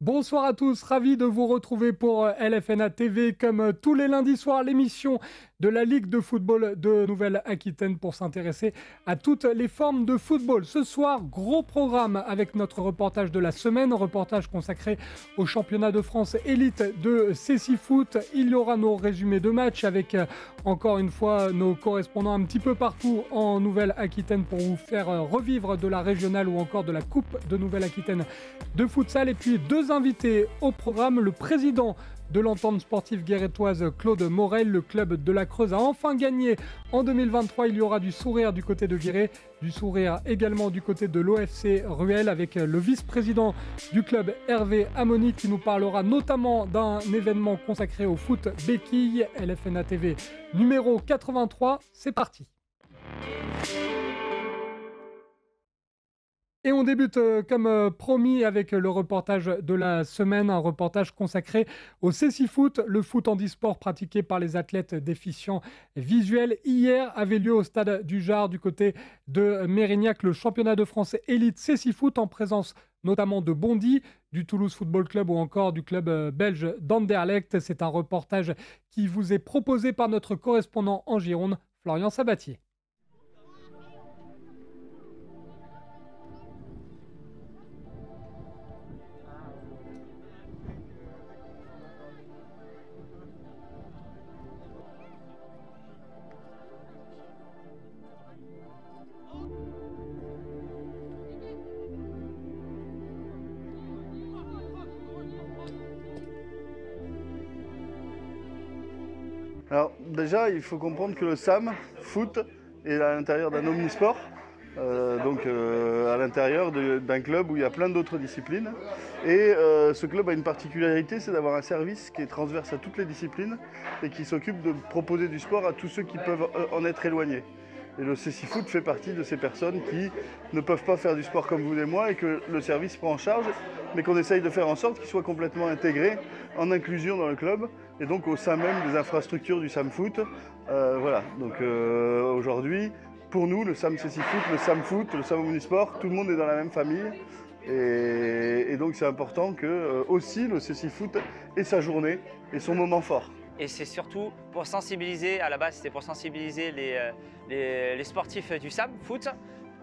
Bonsoir à tous, ravi de vous retrouver pour LFNA TV comme tous les lundis soirs, l'émission de la Ligue de football de Nouvelle-Aquitaine pour s'intéresser à toutes les formes de football. Ce soir, gros programme avec notre reportage de la semaine, reportage consacré au championnat de France élite de Cécifoot. Il y aura nos résumés de match avec encore une fois nos correspondants un petit peu partout en Nouvelle-Aquitaine pour vous faire revivre de la régionale ou encore de la Coupe de Nouvelle-Aquitaine de futsal. Et puis deux invités au programme, le président de l'entente sportive guérétoise Claude Morel. Le club de la Creuse a enfin gagné en 2023. Il y aura du sourire du côté de Guéret, du sourire également du côté de l'OFC Ruel avec le vice-président du club Hervé Amoni qui nous parlera notamment d'un événement consacré au foot béquille. LFNA TV numéro 83, c'est parti. Et on débute comme promis avec le reportage de la semaine, un reportage consacré au Cécifoot, le foot handisport pratiqué par les athlètes déficients visuels. Hier avait lieu au stade du Jard du côté de Mérignac le championnat de France élite Cécifoot en présence notamment de Bondy, du Toulouse Football Club ou encore du club belge d'Anderlecht. C'est un reportage qui vous est proposé par notre correspondant en Gironde, Florian Sabatier. Alors déjà, il faut comprendre que le SAM foot est à l'intérieur d'un omnisport, à l'intérieur d'un club où il y a plein d'autres disciplines. Et ce club a une particularité, c'est d'avoir un service qui est transverse à toutes les disciplines et qui s'occupe de proposer du sport à tous ceux qui peuvent en être éloignés. Et le Cécifoot fait partie de ces personnes qui ne peuvent pas faire du sport comme vous et moi et que le service prend en charge, mais qu'on essaye de faire en sorte qu'ils soient complètement intégrés en inclusion dans le club et donc au sein même des infrastructures du SAMFoot. Aujourd'hui, pour nous, le SAM Cécifoot, le SAMFoot, le SAM Omnisport, tout le monde est dans la même famille. Et donc c'est important que aussi le Cécifoot ait sa journée et son moment fort. Et c'est surtout pour sensibiliser, à la base c'était pour sensibiliser les sportifs du SAM Foot,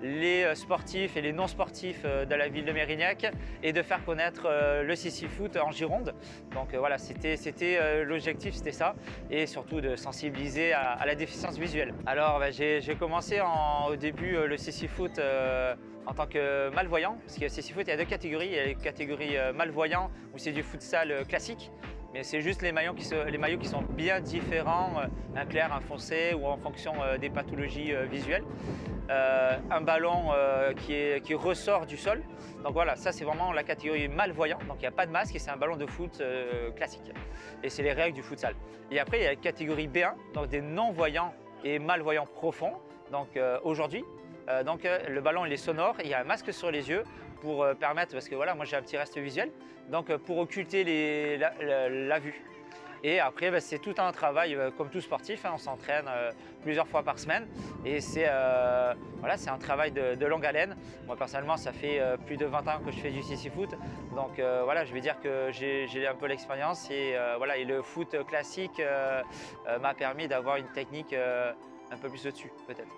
les sportifs et les non-sportifs de la ville de Mérignac et de faire connaître le Cécifoot en Gironde. Donc voilà, c'était l'objectif, c'était ça, et surtout de sensibiliser à la déficience visuelle. Alors j'ai commencé au début le Cécifoot en tant que malvoyant, parce que Cécifoot il y a deux catégories, il y a les catégories malvoyants où c'est du futsal classique. Mais c'est juste les maillots qui sont bien différents, un clair, un foncé ou en fonction des pathologies visuelles. Un ballon qui ressort du sol. Donc voilà, ça c'est vraiment la catégorie malvoyant. Donc il n'y a pas de masque et c'est un ballon de foot classique. Et c'est les règles du futsal. Et après il y a la catégorie B1, donc des non-voyants et malvoyants profonds. Donc aujourd'hui, le ballon il est sonore, il y a un masque sur les yeux pour permettre, parce que voilà, moi j'ai un petit reste visuel, donc pour occulter la vue. Et après, c'est tout un travail, comme tout sportif, on s'entraîne plusieurs fois par semaine et c'est un travail de longue haleine. Moi personnellement, ça fait plus de 20 ans que je fais du Cécifoot, donc je vais dire que j'ai un peu l'expérience et le foot classique m'a permis d'avoir une technique un peu plus au-dessus peut-être.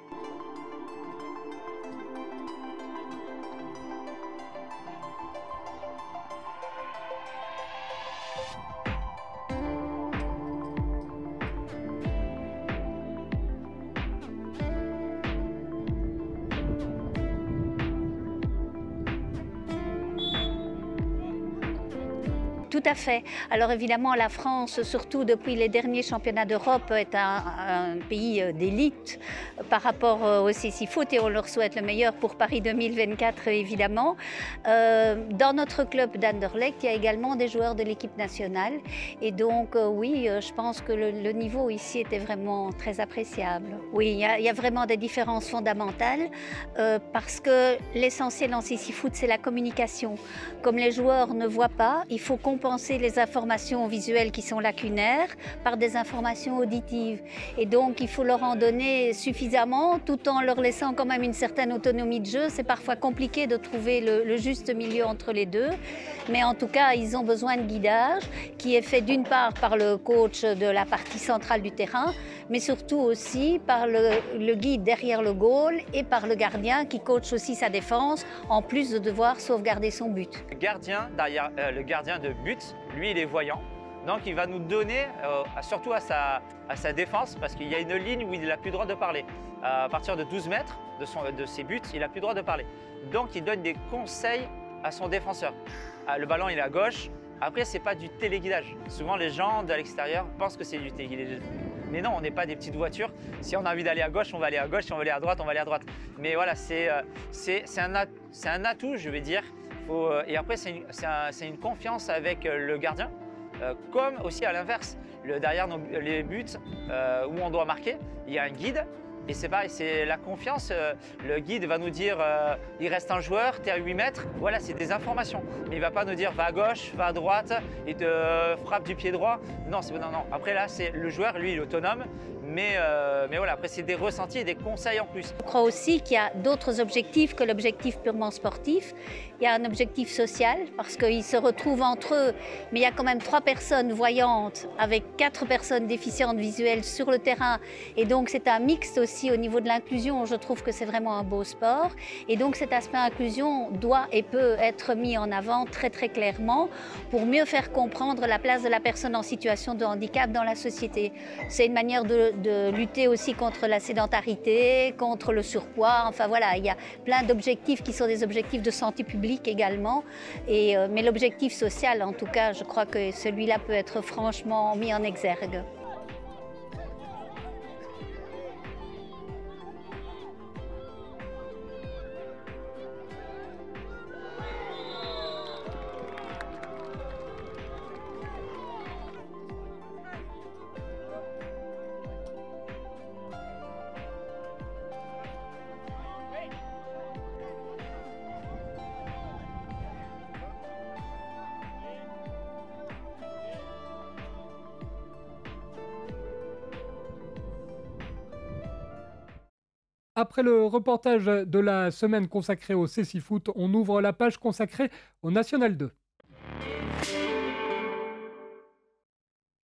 Tout à fait. Alors évidemment, la France, surtout depuis les derniers championnats d'Europe, est un pays d'élite par rapport au Cécifoot et on leur souhaite le meilleur pour Paris 2024, évidemment. Dans notre club d'Anderlecht, il y a également des joueurs de l'équipe nationale. Et donc, oui, je pense que le niveau ici était vraiment très appréciable. Oui, il y a vraiment des différences fondamentales parce que l'essentiel en Cécifoot, c'est la communication. Comme les joueurs ne voient pas, il faut comprendre compenser les informations visuelles qui sont lacunaires par des informations auditives. Et donc, il faut leur en donner suffisamment tout en leur laissant quand même une certaine autonomie de jeu. C'est parfois compliqué de trouver le juste milieu entre les deux. Mais en tout cas, ils ont besoin de guidage qui est fait d'une part par le coach de la partie centrale du terrain, mais surtout aussi par le guide derrière le goal et par le gardien qui coach aussi sa défense, en plus de devoir sauvegarder son but. Le gardien de but, lui, il est voyant. Donc il va nous donner, surtout à sa défense, parce qu'il y a une ligne où il n'a plus le droit de parler. À partir de 12 mètres de ses buts, il n'a plus le droit de parler. Donc il donne des conseils à son défenseur. Le ballon, il est à gauche. Après, ce n'est pas du téléguidage. Souvent, les gens de l'extérieur pensent que c'est du téléguidage. Mais non, on n'est pas des petites voitures. Si on a envie d'aller à gauche, on va aller à gauche. Si on veut aller à droite, on va aller à droite. Mais voilà, c'est un atout, je vais dire. Et après, c'est une confiance avec le gardien. Comme aussi à l'inverse, derrière les buts où on doit marquer, il y a un guide. Et c'est pareil, c'est la confiance. Le guide va nous dire il reste un joueur, tu es à 8 mètres. Voilà, c'est des informations. Mais il ne va pas nous dire va à gauche, va à droite et te frappe du pied droit. Non, non. Après là, c'est le joueur, lui, il est autonome. Mais voilà, après, c'est des ressentis et des conseils en plus. Je crois aussi qu'il y a d'autres objectifs que l'objectif purement sportif. Il y a un objectif social parce qu'ils se retrouvent entre eux. Mais il y a quand même 3 personnes voyantes avec 4 personnes déficientes visuelles sur le terrain. Et donc, c'est un mixte aussi au niveau de l'inclusion. Je trouve que c'est vraiment un beau sport. Et donc, cet aspect inclusion doit et peut être mis en avant très, très clairement pour mieux faire comprendre la place de la personne en situation de handicap dans la société. C'est une manière de lutter aussi contre la sédentarité, contre le surpoids. Enfin voilà, il y a plein d'objectifs qui sont des objectifs de santé publique également. Mais l'objectif social, en tout cas, je crois que celui-là peut être franchement mis en exergue. Après le reportage de la semaine consacré au Cécifoot, on ouvre la page consacrée au National 2.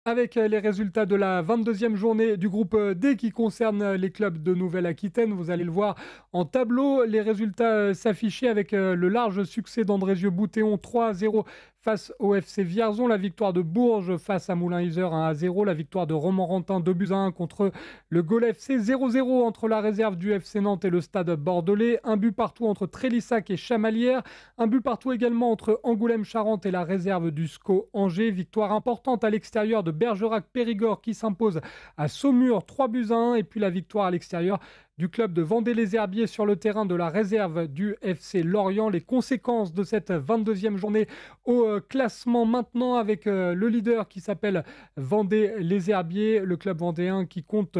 Avec les résultats de la 22e journée du groupe D qui concerne les clubs de Nouvelle-Aquitaine, vous allez le voir en tableau, les résultats s'affichaient avec le large succès d'Andrézieux-Boutéon 3-0 face au FC Vierzon, la victoire de Bourges face à Moulins-Isère 1-0, la victoire de Romorantin 2-1 contre le Gol FC, 0-0 entre la réserve du FC Nantes et le Stade Bordelais, un but partout entre Trélissac et Chamalières, un but partout également entre Angoulême-Charente et la réserve du SCO Angers, victoire importante à l'extérieur de Bergerac-Périgord qui s'impose à Saumur 3-1 et puis la victoire à l'extérieur du club de Vendée-les-Herbiers sur le terrain de la réserve du FC Lorient. Les conséquences de cette 22e journée au classement maintenant avec le leader qui s'appelle Vendée-les-Herbiers, le club vendéen qui compte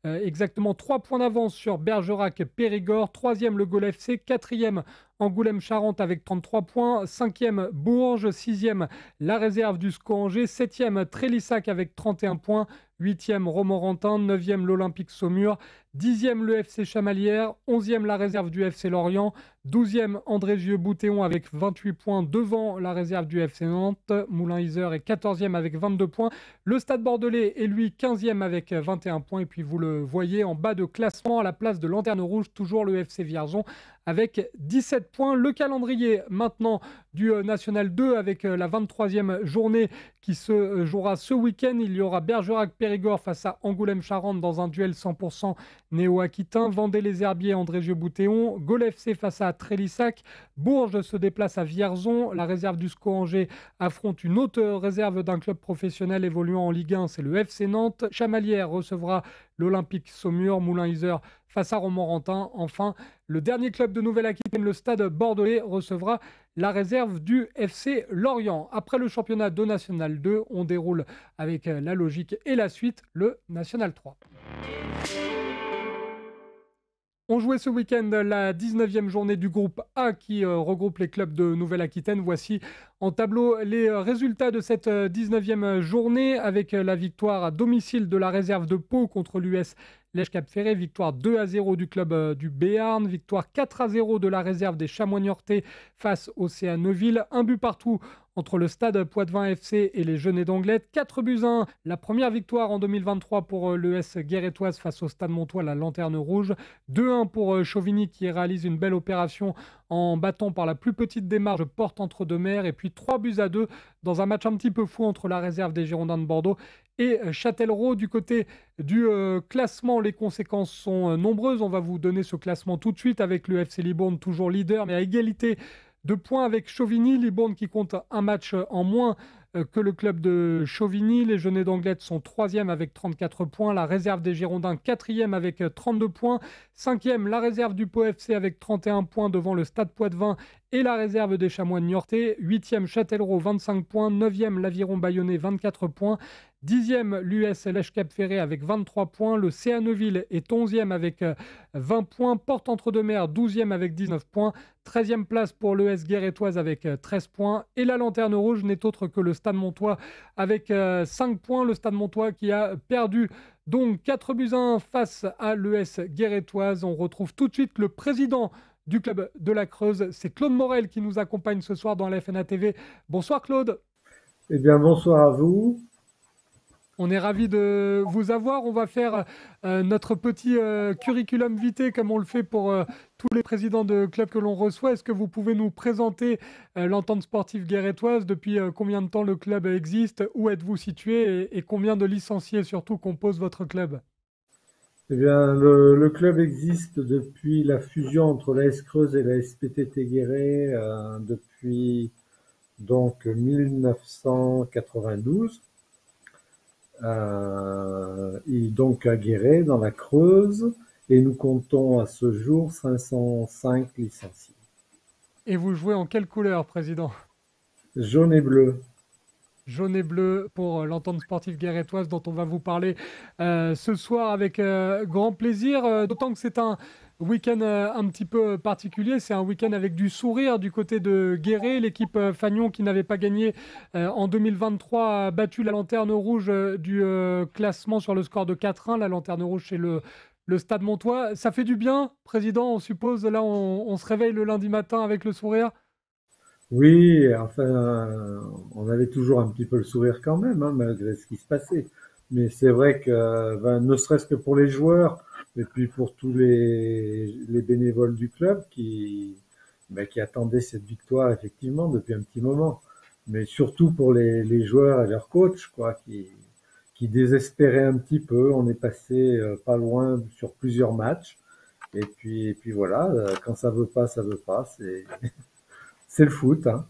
exactement 3 points d'avance sur Bergerac-Périgord, 3e le Gol FC, 4e Angoulême-Charente avec 33 points, 5e Bourges, 6e la réserve du SCO Angers, 7e Trélissac avec 31 points, 8e Romorantin, 9e l'Olympique Saumur, 10e le FC Chamalières, 11e la réserve du FC Lorient, 12e Andrézieux-Boutéon avec 28 points devant la réserve du FC Nantes, Moulins-Isère est 14e avec 22 points, le Stade Bordelais est lui 15e avec 21 points et puis vous le voyez en bas de classement à la place de Lanterne Rouge, toujours le FC Vierzon avec 17 points. Le calendrier maintenant du National 2 avec la 23e journée qui se jouera ce week-end. Il y aura Bergerac-Périgord face à Angoulême-Charente dans un duel 100% néo-aquitain. Vendée-les-Herbiers, Andrézieux-Boutéon. Gol FC face à Trélissac. Bourges se déplace à Vierzon. La réserve du SCO Angers affronte une autre réserve d'un club professionnel évoluant en Ligue 1, c'est le FC Nantes. Chamalières recevra l'Olympique Saumur. Moulins-Isère face à Romorantin. Enfin, le dernier club de Nouvelle-Aquitaine, le Stade Bordelais, recevra la réserve du FC Lorient. Après le championnat de National 2, on déroule avec la logique et la suite le National 3. On jouait ce week-end la 19e journée du groupe A qui regroupe les clubs de Nouvelle-Aquitaine. Voici en tableau les résultats de cette 19e journée avec la victoire à domicile de la réserve de Pau contre l'US Lège-Cap-Ferré, victoire 2-0 du club du Béarn, victoire 4-0 de la réserve des Chamois-Niortais face au CA Neuville, un but partout entre le Stade Poitvin FC et les Genêts d'Anglet. 4-1, la première victoire en 2023 pour l'ES Guérétoise face au Stade Montois, la Lanterne Rouge. 2-1 pour Chauvigny qui réalise une belle opération en battant par la plus petite démarche Porte entre deux mers. Et puis 3-2 dans un match un petit peu fou entre la réserve des Girondins de Bordeaux et Châtellerault. Du côté du classement, les conséquences sont nombreuses. On va vous donner ce classement tout de suite avec le FC Libourne toujours leader, mais à égalité de points avec Chauvigny. Libourne qui compte un match en moins que le club de Chauvigny. Les Genêts d'Anglet sont 3e avec 34 points. La réserve des Girondins 4e avec 32 points. 5e, la réserve du Pau FC avec 31 points devant le Stade Poitvin et la réserve des Chamois de Niortais. 8e, Châtellerault 25 points. 9e, l'Aviron Bayonnais 24 points. 10e, l'US Lège-Cap-Ferré avec 23 points. Le CA Neuville est 11e avec 20 points. Porte entre deux mers 12e avec 19 points. 13e place pour l'ES Guérétoise avec 13 points. Et la Lanterne Rouge n'est autre que le Stade Montois avec 5 points. Le Stade Montois qui a perdu donc 4-1 face à l'ES Guérétoise. On retrouve tout de suite le président du club de la Creuse. C'est Claude Morel qui nous accompagne ce soir dans la FNA TV. Bonsoir Claude. Eh bien, bonsoir à vous. On est ravis de vous avoir. On va faire notre petit curriculum vitae comme on le fait pour tous les présidents de clubs que l'on reçoit. Est-ce que vous pouvez nous présenter l'Entente sportive guérétoise? Depuis combien de temps le club existe? Où êtes-vous situé et combien de licenciés surtout composent votre club? Eh bien, le club existe depuis la fusion entre l'AS Creuse et la SPTT Guéret depuis donc 1992. Et donc à Guéret, dans la Creuse, et nous comptons à ce jour 505 licenciés. Et vous jouez en quelle couleur, président? Jaune et bleu. Jaune et bleu pour l'Entente sportive guérétoise dont on va vous parler ce soir avec grand plaisir, d'autant que c'est un week-end un petit peu particulier. C'est un week-end avec du sourire du côté de Guéret. L'équipe Fagnon qui n'avait pas gagné en 2023 a battu la Lanterne Rouge du classement sur le score de 4-1. La Lanterne Rouge chez le Stade Montois. Ça fait du bien, président, on suppose. Là, on se réveille le lundi matin avec le sourire. Oui, enfin, on avait toujours un petit peu le sourire quand même, hein, malgré ce qui se passait. Mais c'est vrai que, ne serait-ce que pour les joueurs, et puis pour tous les bénévoles du club qui attendaient cette victoire effectivement depuis un petit moment. Mais surtout pour les joueurs et leurs coachs, quoi, qui désespéraient un petit peu. On est passé pas loin sur plusieurs matchs. Et puis voilà, quand ça veut pas, ça veut pas. C'est le foot, hein.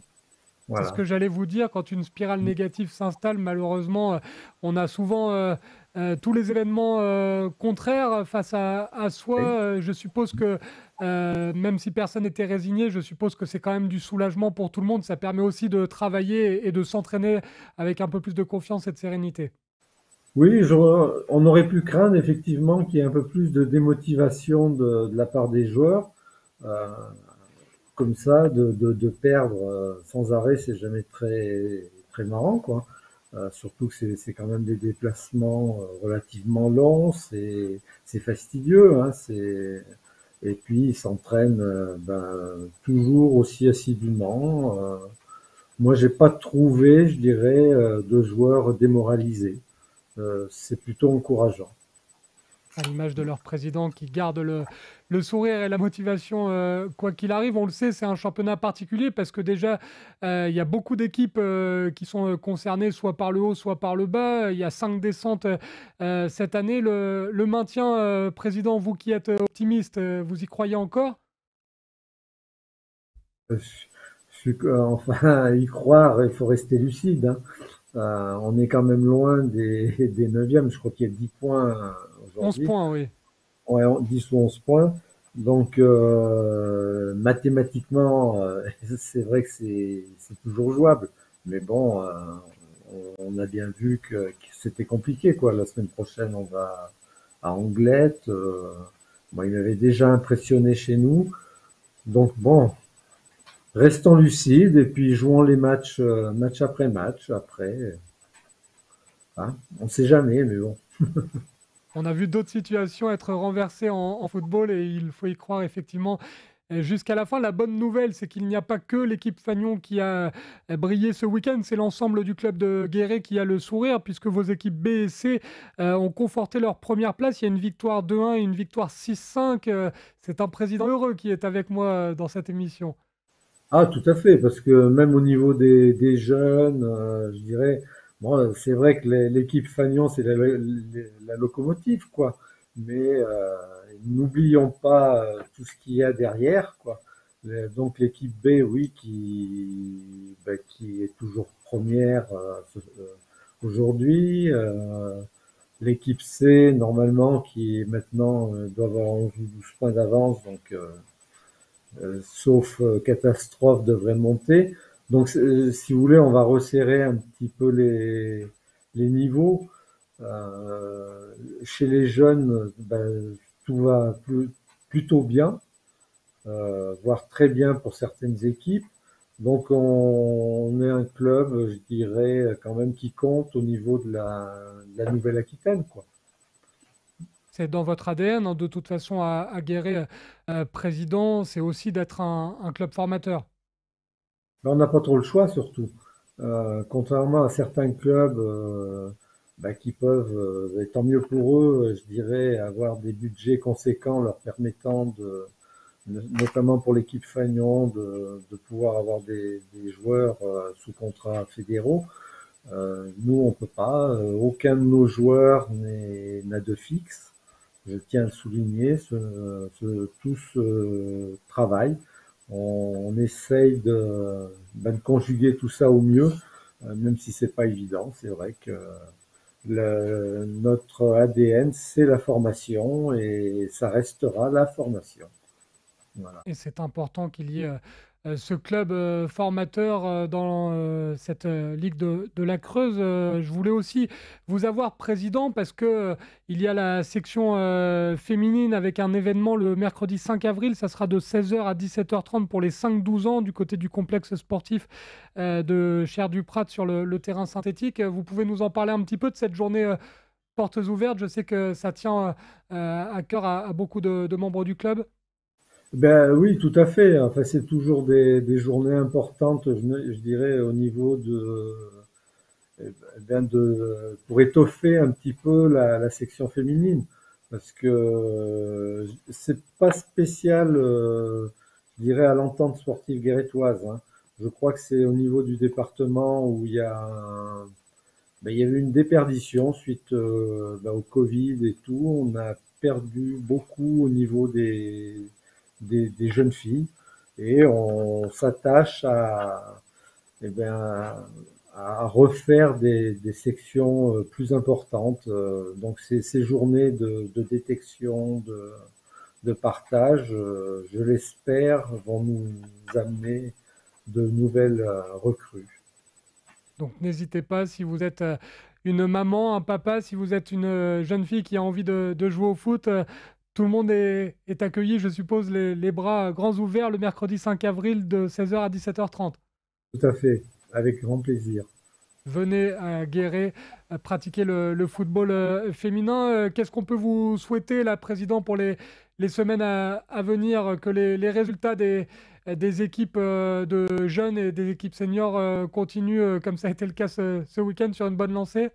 Voilà. C'est ce que j'allais vous dire. Quand une spirale négative s'installe, malheureusement, on a souvent tous les événements contraires face à soi. Oui. Je suppose que même si personne n'était résigné, je suppose que c'est quand même du soulagement pour tout le monde. Ça permet aussi de travailler et de s'entraîner avec un peu plus de confiance et de sérénité. Oui, on aurait pu craindre effectivement qu'il y ait un peu plus de démotivation de la part des joueurs. Comme ça, de perdre sans arrêt, c'est jamais très très marrant, quoi. Surtout que c'est quand même des déplacements relativement longs, c'est fastidieux, hein. Et puis ils s'entraînent toujours aussi assidûment. Moi, j'ai pas trouvé, je dirais, de joueurs démoralisés. C'est plutôt encourageant. À l'image de leur président qui garde le sourire et la motivation quoi qu'il arrive. On le sait, c'est un championnat particulier parce que déjà, il y a beaucoup d'équipes qui sont concernées soit par le haut, soit par le bas. Il y a 5 descentes cette année. Le maintien, président, vous qui êtes optimiste, vous y croyez encore? Enfin, y croire, il faut rester lucide, hein. On est quand même loin des 9e. Je crois qu'il y a 10 points aujourd'hui. 11 points, oui. Ouais, 10 ou 11 points. Donc, mathématiquement, c'est vrai que c'est toujours jouable. Mais bon, on a bien vu que c'était compliqué, quoi. La semaine prochaine, on va à Anglet. Bon, il m'avait déjà impressionné chez nous. Donc bon, restons lucides et puis jouons les matchs, match après match. Après, hein, on ne sait jamais, mais bon. On a vu d'autres situations être renversées en football et il faut y croire effectivement jusqu'à la fin. La bonne nouvelle, c'est qu'il n'y a pas que l'équipe Fagnon qui a brillé ce week-end, c'est l'ensemble du club de Guéret qui a le sourire puisque vos équipes B et C ont conforté leur première place. Il y a une victoire 2-1 et une victoire 6-5. C'est un président heureux qui est avec moi dans cette émission. Ah, tout à fait, parce que même au niveau des jeunes, je dirais, bon, c'est vrai que l'équipe Fagnon, c'est la locomotive, quoi. Mais n'oublions pas tout ce qu'il y a derrière, quoi. Donc l'équipe B, oui, qui est toujours première aujourd'hui. L'équipe C, normalement, qui maintenant doit avoir 11 ou 12 points d'avance, donc sauf catastrophe, devrait monter. Donc, si vous voulez, on va resserrer un petit peu les niveaux. Chez les jeunes, tout va plutôt bien, voire très bien pour certaines équipes. Donc, on est un club, je dirais, quand même qui compte au niveau de la Nouvelle-Aquitaine, quoi. C'est dans votre ADN, hein, de toute façon, à Guéret, président, c'est aussi d'être un club formateur. Mais on n'a pas trop le choix, surtout. Contrairement à certains clubs qui peuvent, et tant mieux pour eux, je dirais, avoir des budgets conséquents leur permettant notamment pour l'équipe Fagnon, de pouvoir avoir des joueurs sous contrat fédéraux. Nous, on peut pas. Aucun de nos joueurs n'a de fixe. Je tiens à le souligner. Tous travaillent. On essaye de conjuguer tout ça au mieux, même si c'est pas évident. C'est vrai que notre ADN, c'est la formation et ça restera la formation. Voilà. Et c'est important qu'il y ait ce club formateur dans cette Ligue de la Creuse. Je voulais aussi vous avoir président parce que il y a la section féminine avec un événement le mercredi 5 avril. Ça sera de 16h à 17h30 pour les 5-12 ans du côté du complexe sportif de Cher-du-Prat sur le terrain synthétique. Vous pouvez nous en parler un petit peu de cette journée portes ouvertes? Je sais que ça tient à cœur à beaucoup de membres du club. Ben oui, tout à fait. Enfin, c'est toujours des journées importantes, je dirais, au niveau pour étoffer un petit peu la section féminine, parce que c'est pas spécial, je dirais, à l'entente sportive guérétoise, hein. Je crois que c'est au niveau du département où il y a eu une déperdition suite au Covid et tout. On a perdu beaucoup au niveau des jeunes filles et on s'attache eh bien, à refaire des sections plus importantes. Donc ces journées de détection, de partage, je l'espère, vont nous amener de nouvelles recrues. Donc n'hésitez pas si vous êtes une maman, un papa, si vous êtes une jeune fille qui a envie de jouer au foot. Tout le monde est accueilli, je suppose, les bras grands ouverts le mercredi 5 avril de 16h à 17h30. Tout à fait, avec grand plaisir. Venez à Guéret pratiquer le football féminin. Qu'est-ce qu'on peut vous souhaiter, là, Président, pour les semaines à venir, que les résultats des équipes de jeunes et des équipes seniors continuent, comme ça a été le cas ce week-end, sur une bonne lancée?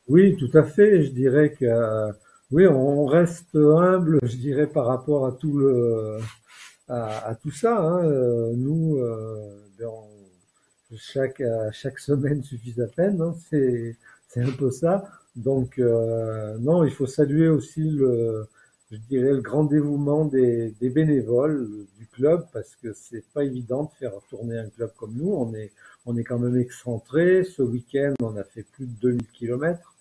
Oui, tout à fait. Je dirais que oui, on reste humble, je dirais, par rapport à à tout ça, hein. Nous, chaque semaine suffit à peine, hein. C'est un peu ça. Donc non, il faut saluer aussi je dirais, le grand dévouement des bénévoles du club, parce que c'est pas évident de faire tourner un club comme nous. On est quand même excentré. Ce week-end, on a fait plus de 2000 kilomètres.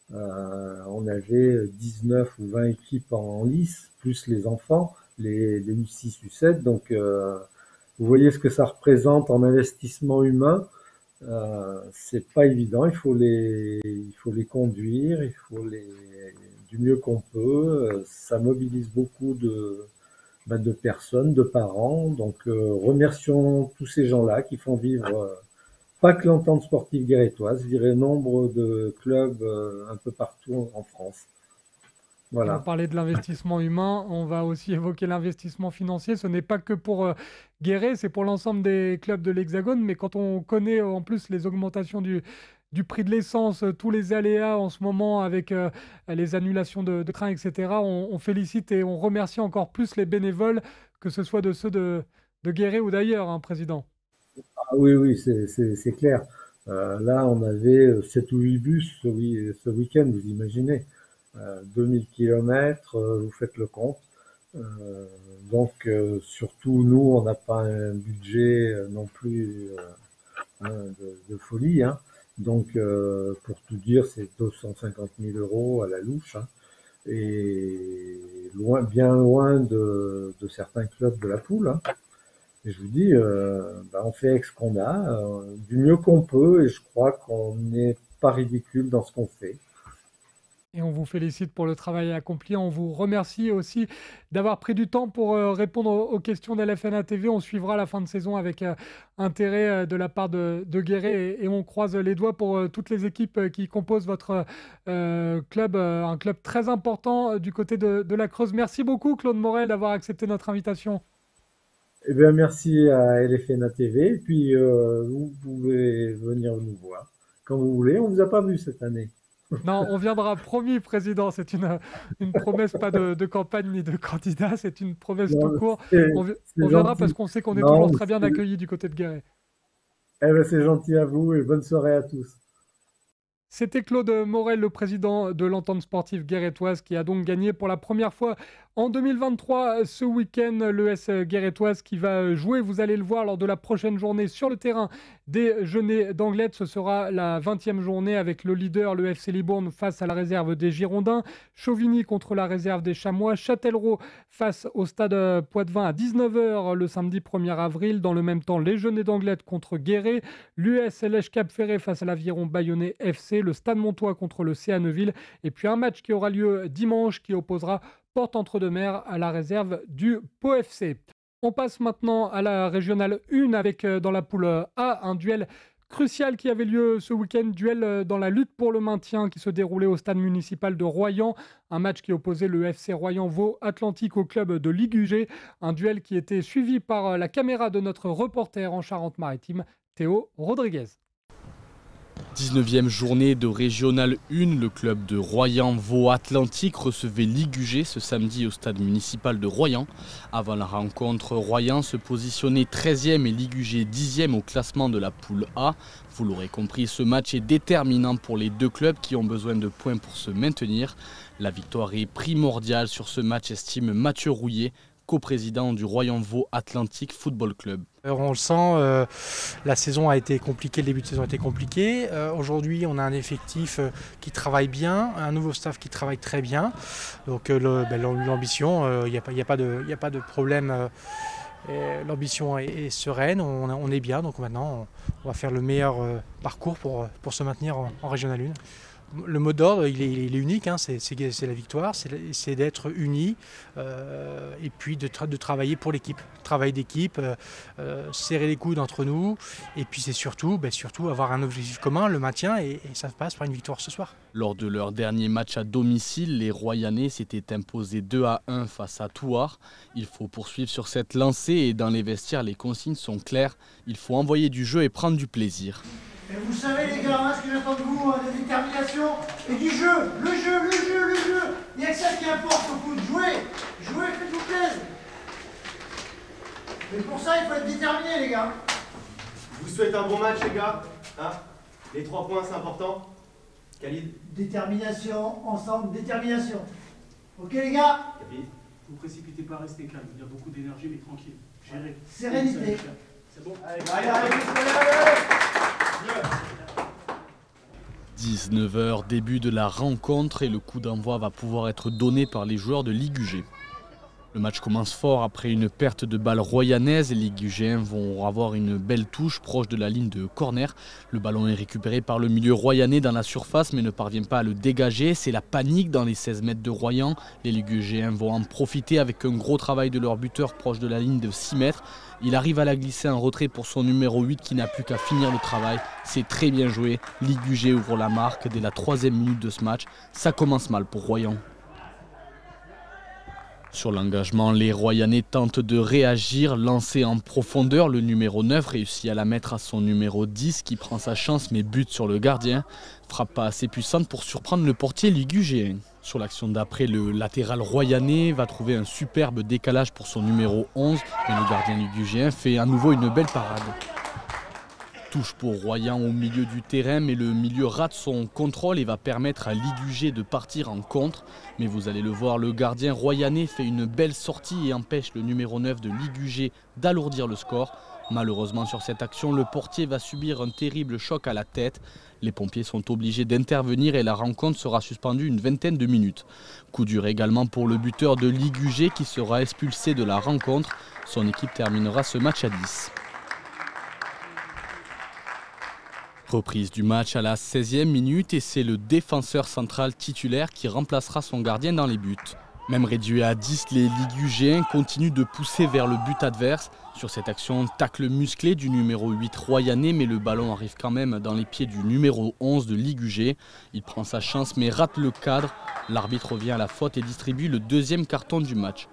On avait 19 ou 20 équipes en lice, plus les enfants, les U6, U7. Donc, vous voyez ce que ça représente en investissement humain. C'est pas évident. Il faut les conduire, il faut du mieux qu'on peut. Ça mobilise beaucoup de personnes, de parents. Donc remercions tous ces gens-là qui font vivre pas que l'Entente sportive guérétoise, je dirais nombre de clubs un peu partout en France. Voilà. On parlait de l'investissement humain, on va aussi évoquer l'investissement financier. Ce n'est pas que pour Guéret, c'est pour l'ensemble des clubs de l'Hexagone. Mais quand on connaît en plus les augmentations du prix de l'essence, tous les aléas en ce moment avec les annulations de trains, etc., on félicite et on remercie encore plus les bénévoles, que ce soit de ceux de Guéret ou d'ailleurs, hein, Président. Ah oui, c'est clair. Là, on avait 7 ou 8 bus ce week-end, vous imaginez. 2000 km, vous faites le compte. Donc, surtout, nous, on n'a pas un budget non plus de folie. Hein. Donc, pour tout dire, c'est 250 000 € à la louche. Hein. Et bien loin de certains clubs de la poule. Hein. Et je vous dis, on fait avec ce qu'on a, du mieux qu'on peut, et je crois qu'on n'est pas ridicule dans ce qu'on fait. Et on vous félicite pour le travail accompli. On vous remercie aussi d'avoir pris du temps pour répondre aux questions d'LFNA TV. On suivra la fin de saison avec intérêt de la part de Guéret et on croise les doigts pour toutes les équipes qui composent votre club, un club très important du côté de la Creuse. Merci beaucoup Claude Morel d'avoir accepté notre invitation. Eh bien, merci à LFNA TV. Et puis, vous pouvez venir nous voir quand vous voulez. On ne vous a pas vu cette année. Non, on viendra, promis, Président. C'est une promesse, pas de campagne ni de candidat. C'est une promesse tout court. On viendra parce qu'on sait qu'on est toujours très bien accueillis du côté de Guéret. Eh bien, c'est gentil à vous et bonne soirée à tous. C'était Claude Morel, le président de l'Entente sportive guérétoise, qui a donc gagné pour la première fois en 2023 ce week-end l'ES guérétoise qui va jouer, vous allez le voir, lors de la prochaine journée sur le terrain des Genêts d'Anglet. Ce sera la 20e journée avec le leader, le FC Libourne, face à la réserve des Girondins, Chauvigny contre la réserve des Chamois, Châtellerault face au stade Poitevin à 19h le samedi 1er avril. Dans le même temps, les Genêts d'Anglet contre Guéret, l'US Lèche Cap Ferré face à l'Aviron Bayonnais FC, le Stade Montois contre le CA Neuville, et puis un match qui aura lieu dimanche qui opposera Porte-Entre-deux-Mers à la réserve du Pau FC. On passe maintenant à la régionale 1 avec dans la poule A un duel crucial qui avait lieu ce week-end, duel dans la lutte pour le maintien qui se déroulait au stade municipal de Royan, un match qui opposait le FC Royan Vaud Atlantique au club de Ligue UG, un duel qui était suivi par la caméra de notre reporter en Charente-Maritime, Théo Rodriguez. 19e journée de Régional 1, le club de Royan Vaud Atlantique recevait Ligue UG ce samedi au stade municipal de Royan. Avant la rencontre, Royan se positionnait 13e et Ligue UG 10e au classement de la poule A. Vous l'aurez compris, ce match est déterminant pour les deux clubs qui ont besoin de points pour se maintenir. La victoire est primordiale sur ce match, estime Mathieu Rouillet, coprésident du Royan Vaud Atlantique Football Club. On le sent, la saison a été compliquée, le début de saison a été compliqué. Aujourd'hui, on a un effectif qui travaille bien, un nouveau staff qui travaille très bien. Donc l'ambition, il n'y a pas de problème. L'ambition est sereine, on est bien. Donc maintenant, on va faire le meilleur parcours pour se maintenir en Régional 1. Le mot d'ordre, il est unique, hein, c'est la victoire, c'est d'être unis et puis de travailler pour l'équipe. Travail d'équipe, serrer les coudes entre nous et puis c'est surtout avoir un objectif commun, le maintien et ça passe par une victoire ce soir. Lors de leur dernier match à domicile, les Royanais s'étaient imposés 2-1 face à Thouars. Il faut poursuivre sur cette lancée et dans les vestiaires, les consignes sont claires. Il faut envoyer du jeu et prendre du plaisir. Et vous savez les gars, ce que j'attends de vous, de la détermination et du jeu. Le jeu. Il n'y a que ça qui importe au foot. Jouez, faites-vous plaisir. Mais pour ça, il faut être déterminé les gars. Je vous souhaite un bon match les gars. Hein, les 3 points c'est important. Khalid. Détermination, ensemble, détermination. Ok les gars. Khalid. Ne vous précipitez pas, restez calme. Il y a beaucoup d'énergie mais tranquille. Gérez. Sérénité. C'est bon. Allez. 19h, début de la rencontre et le coup d'envoi va pouvoir être donné par les joueurs de Ligue UG. Le match commence fort après une perte de balle royanaise. Les Ligugéens vont avoir une belle touche proche de la ligne de corner. Le ballon est récupéré par le milieu royanais dans la surface mais ne parvient pas à le dégager. C'est la panique dans les 16 mètres de Royan. Les Ligugéens vont en profiter avec un gros travail de leur buteur proche de la ligne de 6 mètres. Il arrive à la glisser en retrait pour son numéro 8 qui n'a plus qu'à finir le travail. C'est très bien joué. Ligugé ouvre la marque dès la 3e minute de ce match. Ça commence mal pour Royan. Sur l'engagement, les Royanais tentent de réagir, lancé en profondeur. Le numéro 9 réussit à la mettre à son numéro 10 qui prend sa chance mais bute sur le gardien. Frappe pas assez puissante pour surprendre le portier ligugéen. Sur l'action d'après, le latéral royanais va trouver un superbe décalage pour son numéro 11. Mais le gardien ligugéen fait à nouveau une belle parade. Touche pour Royan au milieu du terrain, mais le milieu rate son contrôle et va permettre à Ligugé de partir en contre. Mais vous allez le voir, le gardien royanais fait une belle sortie et empêche le numéro 9 de Ligugé d'alourdir le score. Malheureusement sur cette action, le portier va subir un terrible choc à la tête. Les pompiers sont obligés d'intervenir et la rencontre sera suspendue une vingtaine de minutes. Coup dur également pour le buteur de Ligugé qui sera expulsé de la rencontre. Son équipe terminera ce match à 10. Reprise du match à la 16e minute et c'est le défenseur central titulaire qui remplacera son gardien dans les buts. Même réduit à 10, les Ligugéens continuent de pousser vers le but adverse. Sur cette action, tacle musclé du numéro 8 royanais, mais le ballon arrive quand même dans les pieds du numéro 11 de Ligugé. Il prend sa chance mais rate le cadre. L'arbitre revient à la faute et distribue le 2e carton du match.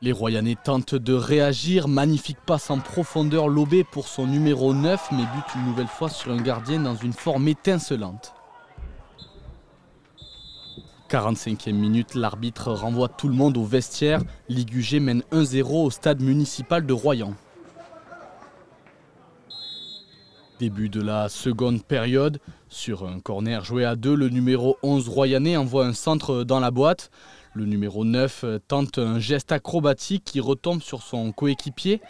Les Royanais tentent de réagir, magnifique passe en profondeur lobée pour son numéro 9 mais bute une nouvelle fois sur un gardien dans une forme étincelante. 45e minute, l'arbitre renvoie tout le monde au vestiaire. Ligugé mène 1-0 au stade municipal de Royan. Début de la seconde période, sur un corner joué à 2, le numéro 11 royanais envoie un centre dans la boîte. Le numéro 9 tente un geste acrobatique qui retombe sur son coéquipier,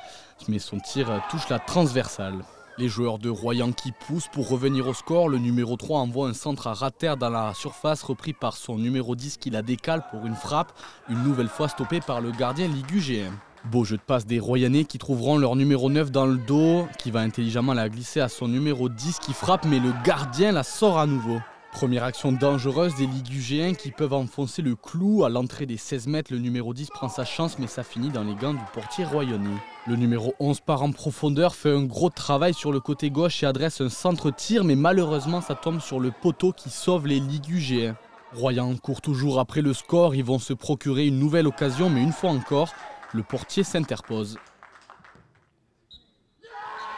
mais son tir touche la transversale. Les joueurs de Royan qui poussent pour revenir au score. Le numéro 3 envoie un centre à rater dans la surface repris par son numéro 10 qui la décale pour une frappe, une nouvelle fois stoppée par le gardien ligugéen. Beau jeu de passe des Royanais qui trouveront leur numéro 9 dans le dos, qui va intelligemment la glisser à son numéro 10 qui frappe, mais le gardien la sort à nouveau. Première action dangereuse des Ligugéens qui peuvent enfoncer le clou. À l'entrée des 16 mètres, le numéro 10 prend sa chance mais ça finit dans les gants du portier royannais. Le numéro 11 part en profondeur, fait un gros travail sur le côté gauche et adresse un centre-tir mais malheureusement ça tombe sur le poteau qui sauve les Ligugéens. Royan court toujours après le score, ils vont se procurer une nouvelle occasion mais une fois encore, le portier s'interpose.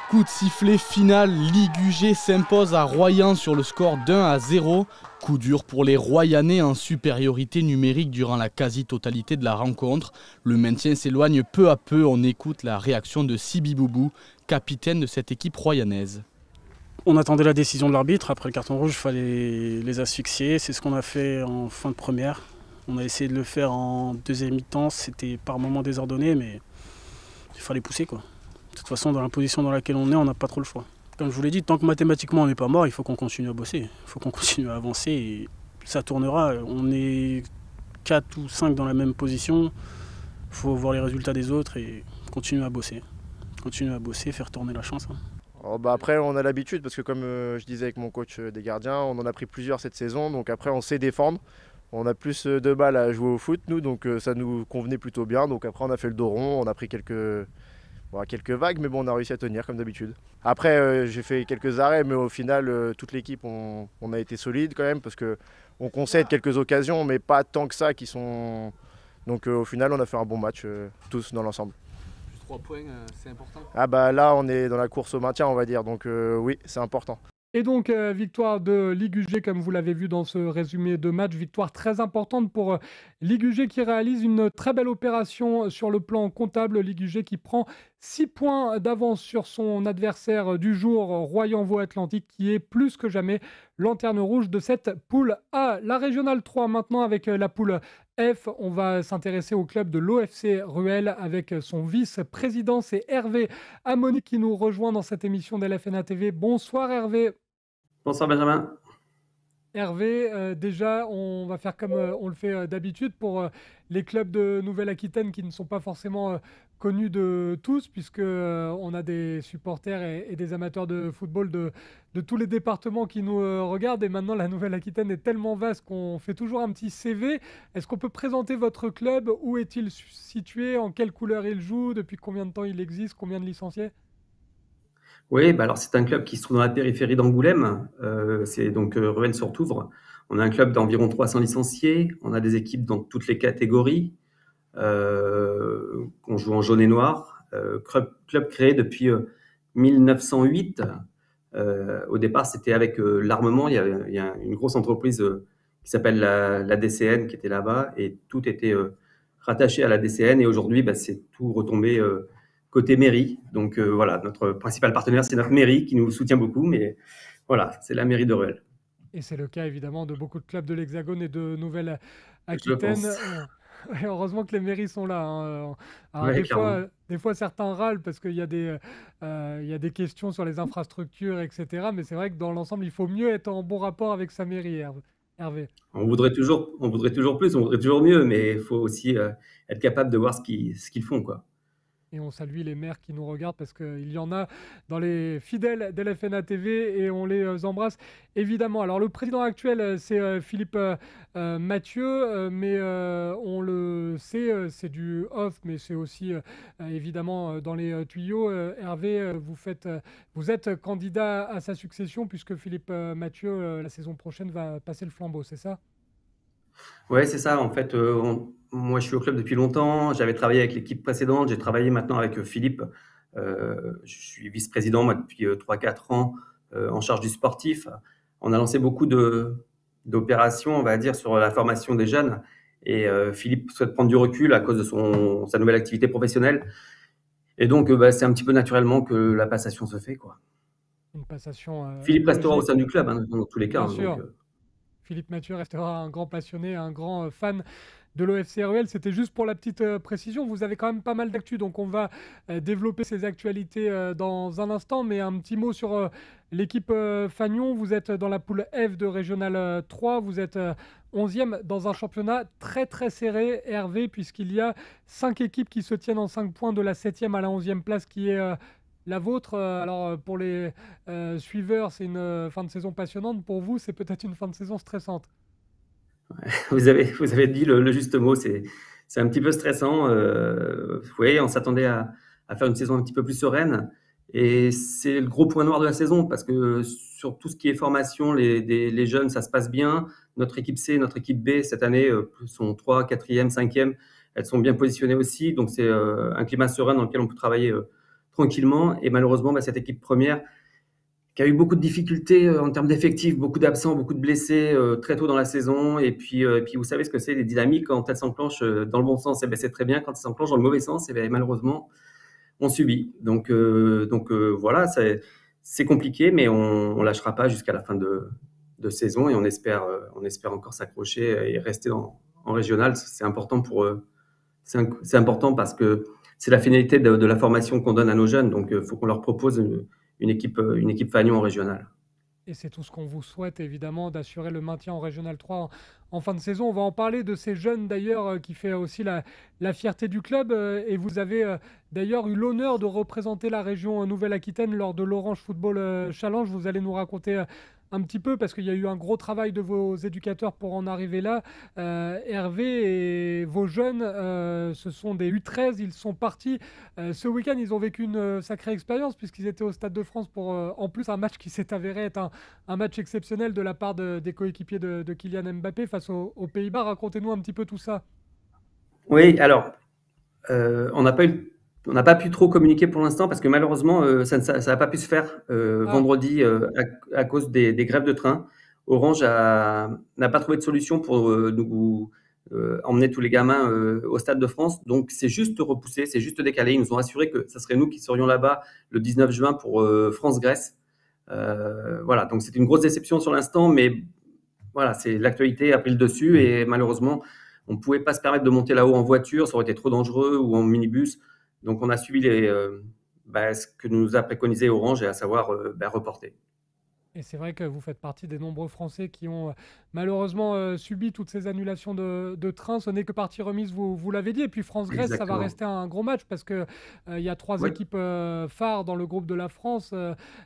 Coup de sifflet final, Ligugé s'impose à Royan sur le score d'1-0. Coup dur pour les Royanais en supériorité numérique durant la quasi-totalité de la rencontre. Le maintien s'éloigne peu à peu, on écoute la réaction de Sibi Boubou, capitaine de cette équipe royanaise. On attendait la décision de l'arbitre, après le carton rouge, il fallait les asphyxier. C'est ce qu'on a fait en fin de première. On a essayé de le faire en deuxième mi-temps, c'était par moments désordonné, mais il fallait pousser quoi. De toute façon, dans la position dans laquelle on est, on n'a pas trop le choix. Comme je vous l'ai dit, tant que mathématiquement on n'est pas mort, il faut qu'on continue à bosser. Il faut qu'on continue à avancer et ça tournera. On est 4 ou 5 dans la même position. Il faut voir les résultats des autres et continuer à bosser. Continuer à bosser, faire tourner la chance. Après, on a l'habitude parce que comme je disais avec mon coach des gardiens, on en a pris plusieurs cette saison. Donc après, on sait défendre. On a plus de balles à jouer au foot, nous, donc ça nous convenait plutôt bien. Donc après, on a fait le dos rond, on a pris quelques vagues, mais bon, on a réussi à tenir comme d'habitude. Après, j'ai fait quelques arrêts, mais au final, toute l'équipe, on a été solide quand même, parce qu'on concède quelques occasions, mais pas tant que ça qui sont... Donc au final, on a fait un bon match, tous dans l'ensemble. Plus 3 points, c'est important. Ah bah là, on est dans la course au maintien, on va dire, donc oui, c'est important. Et donc, victoire de Ligugé, comme vous l'avez vu dans ce résumé de match, victoire très importante pour Ligugé qui réalise une très belle opération sur le plan comptable. Ligugé qui prend 6 points d'avance sur son adversaire du jour, Royan Vaux-Atlantique, qui est plus que jamais lanterne rouge de cette poule A. La régionale 3 maintenant avec la poule F. On va s'intéresser au club de l'OFC Ruel avec son vice-président, c'est Hervé Amoni qui nous rejoint dans cette émission d'LFNA TV. Bonsoir Hervé. Bonsoir Benjamin. Hervé, déjà, on va faire comme on le fait d'habitude pour les clubs de Nouvelle-Aquitaine qui ne sont pas forcément connus de tous, puisque on a des supporters et des amateurs de football de tous les départements qui nous regardent. Et maintenant, la Nouvelle-Aquitaine est tellement vaste qu'on fait toujours un petit CV. Est-ce qu'on peut présenter votre club? Où est-il situé? En quelle couleur il joue? Depuis combien de temps il existe? Combien de licenciés? Oui, bah alors c'est un club qui se trouve dans la périphérie d'Angoulême, c'est donc Rueil-sur-Touvre. On a un club d'environ 300 licenciés, on a des équipes dans toutes les catégories, on joue en jaune et noir. Club créé depuis 1908. Au départ, c'était avec l'armement, il y a une grosse entreprise qui s'appelle la DCN qui était là-bas et tout était rattaché à la DCN et aujourd'hui, bah, c'est tout retombé côté mairie. Donc voilà, notre principal partenaire, c'est notre mairie qui nous soutient beaucoup, mais voilà, c'est la mairie de Rueil. Et c'est le cas évidemment de beaucoup de clubs de l'Hexagone et de Je Nouvelle-Aquitaine. pense. Ouais, heureusement que les mairies sont là, hein. Alors Ouais, clairement. des fois certains râlent parce qu'il y a il y a des questions sur les infrastructures, etc. Mais c'est vrai que dans l'ensemble, il faut mieux être en bon rapport avec sa mairie, Hervé. On voudrait toujours plus, on voudrait toujours mieux, mais il faut aussi être capable de voir ce qu'ils font, quoi. Et on salue les maires qui nous regardent parce qu'il y en a dans les fidèles d'LFNA TV et on les embrasse évidemment. Alors le président actuel, c'est Philippe Mathieu, mais on le sait, c'est du off, mais c'est aussi évidemment dans les tuyaux. Hervé, vous êtes candidat à sa succession puisque Philippe Mathieu, la saison prochaine, va passer le flambeau, c'est ça? Ouais, c'est ça. En fait, moi, je suis au club depuis longtemps. J'avais travaillé avec l'équipe précédente. J'ai travaillé maintenant avec Philippe. Je suis vice-président, moi, depuis 3-4 ans, en charge du sportif. On a lancé beaucoup d'opérations, on va dire, sur la formation des jeunes. Et Philippe souhaite prendre du recul à cause de sa nouvelle activité professionnelle. Et donc, bah, c'est un petit peu naturellement que la passation se fait, quoi. Une passation Philippe restera au logique, sein du club, hein, dans tous les cas. bien Hein, donc, sûr. Philippe Mathieu restera un grand passionné, un grand fan de l'OFC Rueil. C'était juste pour la petite précision. Vous avez quand même pas mal d'actu, donc on va développer ces actualités dans un instant. Mais un petit mot sur l'équipe Fagnon. Vous êtes dans la poule F de Régional 3. Vous êtes 11e dans un championnat très très serré, Hervé, puisqu'il y a 5 équipes qui se tiennent en 5 points de la 7e à la 11e place qui est la vôtre. Alors pour les suiveurs, c'est une fin de saison passionnante. Pour vous, c'est peut-être une fin de saison stressante. vous avez dit le juste mot, c'est un petit peu stressant. Oui, on s'attendait à faire une saison un petit peu plus sereine. Et c'est le gros point noir de la saison parce que sur tout ce qui est formation, les jeunes, ça se passe bien. Notre équipe C, notre équipe B, cette année, sont 3, 4e, 5e. Elles sont bien positionnées aussi. Donc, c'est un climat serein dans lequel on peut travailler tranquillement. Et malheureusement, bah, cette équipe première, qui a eu beaucoup de difficultés en termes d'effectifs, beaucoup d'absents, beaucoup de blessés très tôt dans la saison. Et puis, vous savez ce que c'est, les dynamiques, quand elles s'enclenchent dans le bon sens, ben, c'est très bien. Quand elles s'enclenchent dans le mauvais sens, ben, malheureusement, on subit. Donc voilà, c'est compliqué, mais on ne lâchera pas jusqu'à la fin de saison et on espère encore s'accrocher et rester en régional. C'est important pour eux. C'est important parce que c'est la finalité de la formation qu'on donne à nos jeunes. Donc, il faut qu'on leur propose une équipe Fagnon en régional. Et c'est tout ce qu'on vous souhaite, évidemment, d'assurer le maintien en Régional 3 en fin de saison. On va en parler de ces jeunes, d'ailleurs, qui fait aussi la fierté du club. Et vous avez d'ailleurs eu l'honneur de représenter la région Nouvelle-Aquitaine lors de l'Orange Football Challenge. Vous allez nous raconter un petit peu, parce qu'il y a eu un gros travail de vos éducateurs pour en arriver là. Hervé et vos jeunes, ce sont des U13, ils sont partis. Ce week-end, ils ont vécu une sacrée expérience puisqu'ils étaient au Stade de France pour, en plus, un match qui s'est avéré être un match exceptionnel de la part des coéquipiers de Kylian Mbappé face aux Pays-Bas. Racontez-nous un petit peu tout ça. Oui, alors, on n'a pas pu trop communiquer pour l'instant parce que malheureusement, ça n'a pas pu se faire vendredi à cause des grèves de train. Orange n'a pas trouvé de solution pour nous emmener tous les gamins au Stade de France. Donc, c'est juste repoussé, c'est juste décalé. Ils nous ont assuré que ce serait nous qui serions là-bas le 19 juin pour France-Grèce. Voilà, donc c'est une grosse déception sur l'instant, mais voilà, l'actualité a pris le dessus et malheureusement, on ne pouvait pas se permettre de monter là-haut en voiture, ça aurait été trop dangereux, ou en minibus. Donc, on a suivi ce que nous a préconisé Orange, et à savoir reporter. Et c'est vrai que vous faites partie des nombreux Français qui ont malheureusement subi toutes ces annulations de trains. Ce n'est que partie remise, vous l'avez dit. Et puis France-Grèce, ça va Exactement. rester un gros match parce qu'il il y a 3 Oui. équipes phares dans le groupe de la France.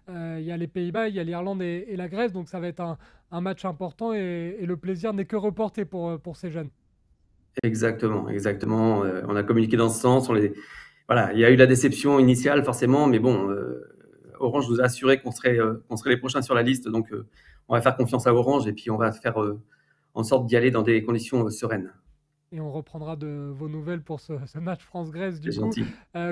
Il y a les Pays-Bas, il y a l'Irlande et la Grèce. Donc ça va être un match important et le plaisir n'est que reporté pour ces jeunes. Exactement, exactement. On a communiqué dans ce sens. Voilà, il y a eu la déception initiale forcément, mais bon, Orange nous a assuré qu'on serait les prochains sur la liste. Donc, on va faire confiance à Orange et puis on va faire en sorte d'y aller dans des conditions sereines. Et on reprendra de vos nouvelles pour ce match France-Grèce C'est du coup. gentil.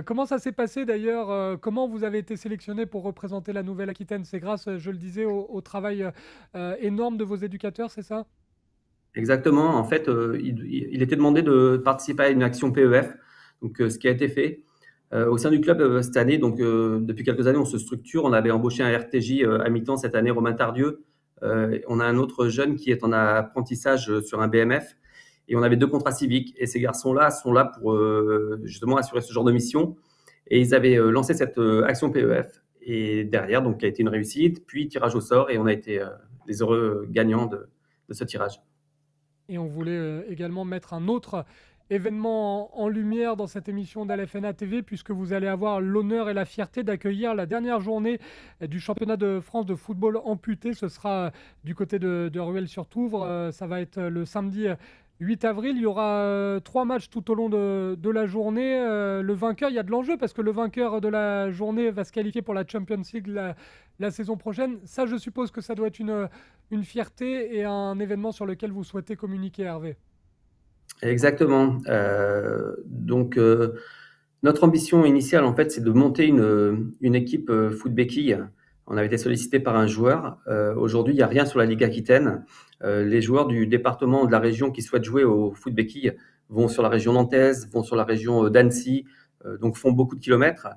Comment ça s'est passé d'ailleurs? Comment vous avez été sélectionné pour représenter la Nouvelle-Aquitaine? C'est grâce, je le disais, au travail énorme de vos éducateurs, c'est ça? Exactement. En fait, il était demandé de participer à une action PEF, donc ce qui a été fait. Au sein du club cette année, donc depuis quelques années, on se structure. On avait embauché un RTJ à mi-temps cette année, Romain Tardieu. On a un autre jeune qui est en apprentissage sur un BMF. Et on avait 2 contrats civiques. Et ces garçons-là sont là pour justement assurer ce genre de mission. Et ils avaient lancé cette action PEF. Et derrière, donc, qui a été une réussite, puis tirage au sort. Et on a été les heureux gagnants de ce tirage. Et on voulait également mettre un autre événement en lumière dans cette émission d'LFNA TV, puisque vous allez avoir l'honneur et la fierté d'accueillir la dernière journée du championnat de France de football amputé. Ce sera du côté de Rueil-sur-Touvre. Ça va être le samedi 8 avril. Il y aura 3 matchs tout au long de la journée. Le vainqueur, il y a de l'enjeu parce que le vainqueur de la journée va se qualifier pour la Champions League la saison prochaine. Ça, je suppose que ça doit être une fierté et un événement sur lequel vous souhaitez communiquer, Hervé. Exactement. Donc, notre ambition initiale, en fait, c'est de monter une équipe foot béquille. On avait été sollicité par un joueur. Aujourd'hui, il n'y a rien sur la Ligue Aquitaine. Les joueurs du département, de la région qui souhaitent jouer au foot béquille vont sur la région nantaise, vont sur la région d'Annecy, donc font beaucoup de kilomètres.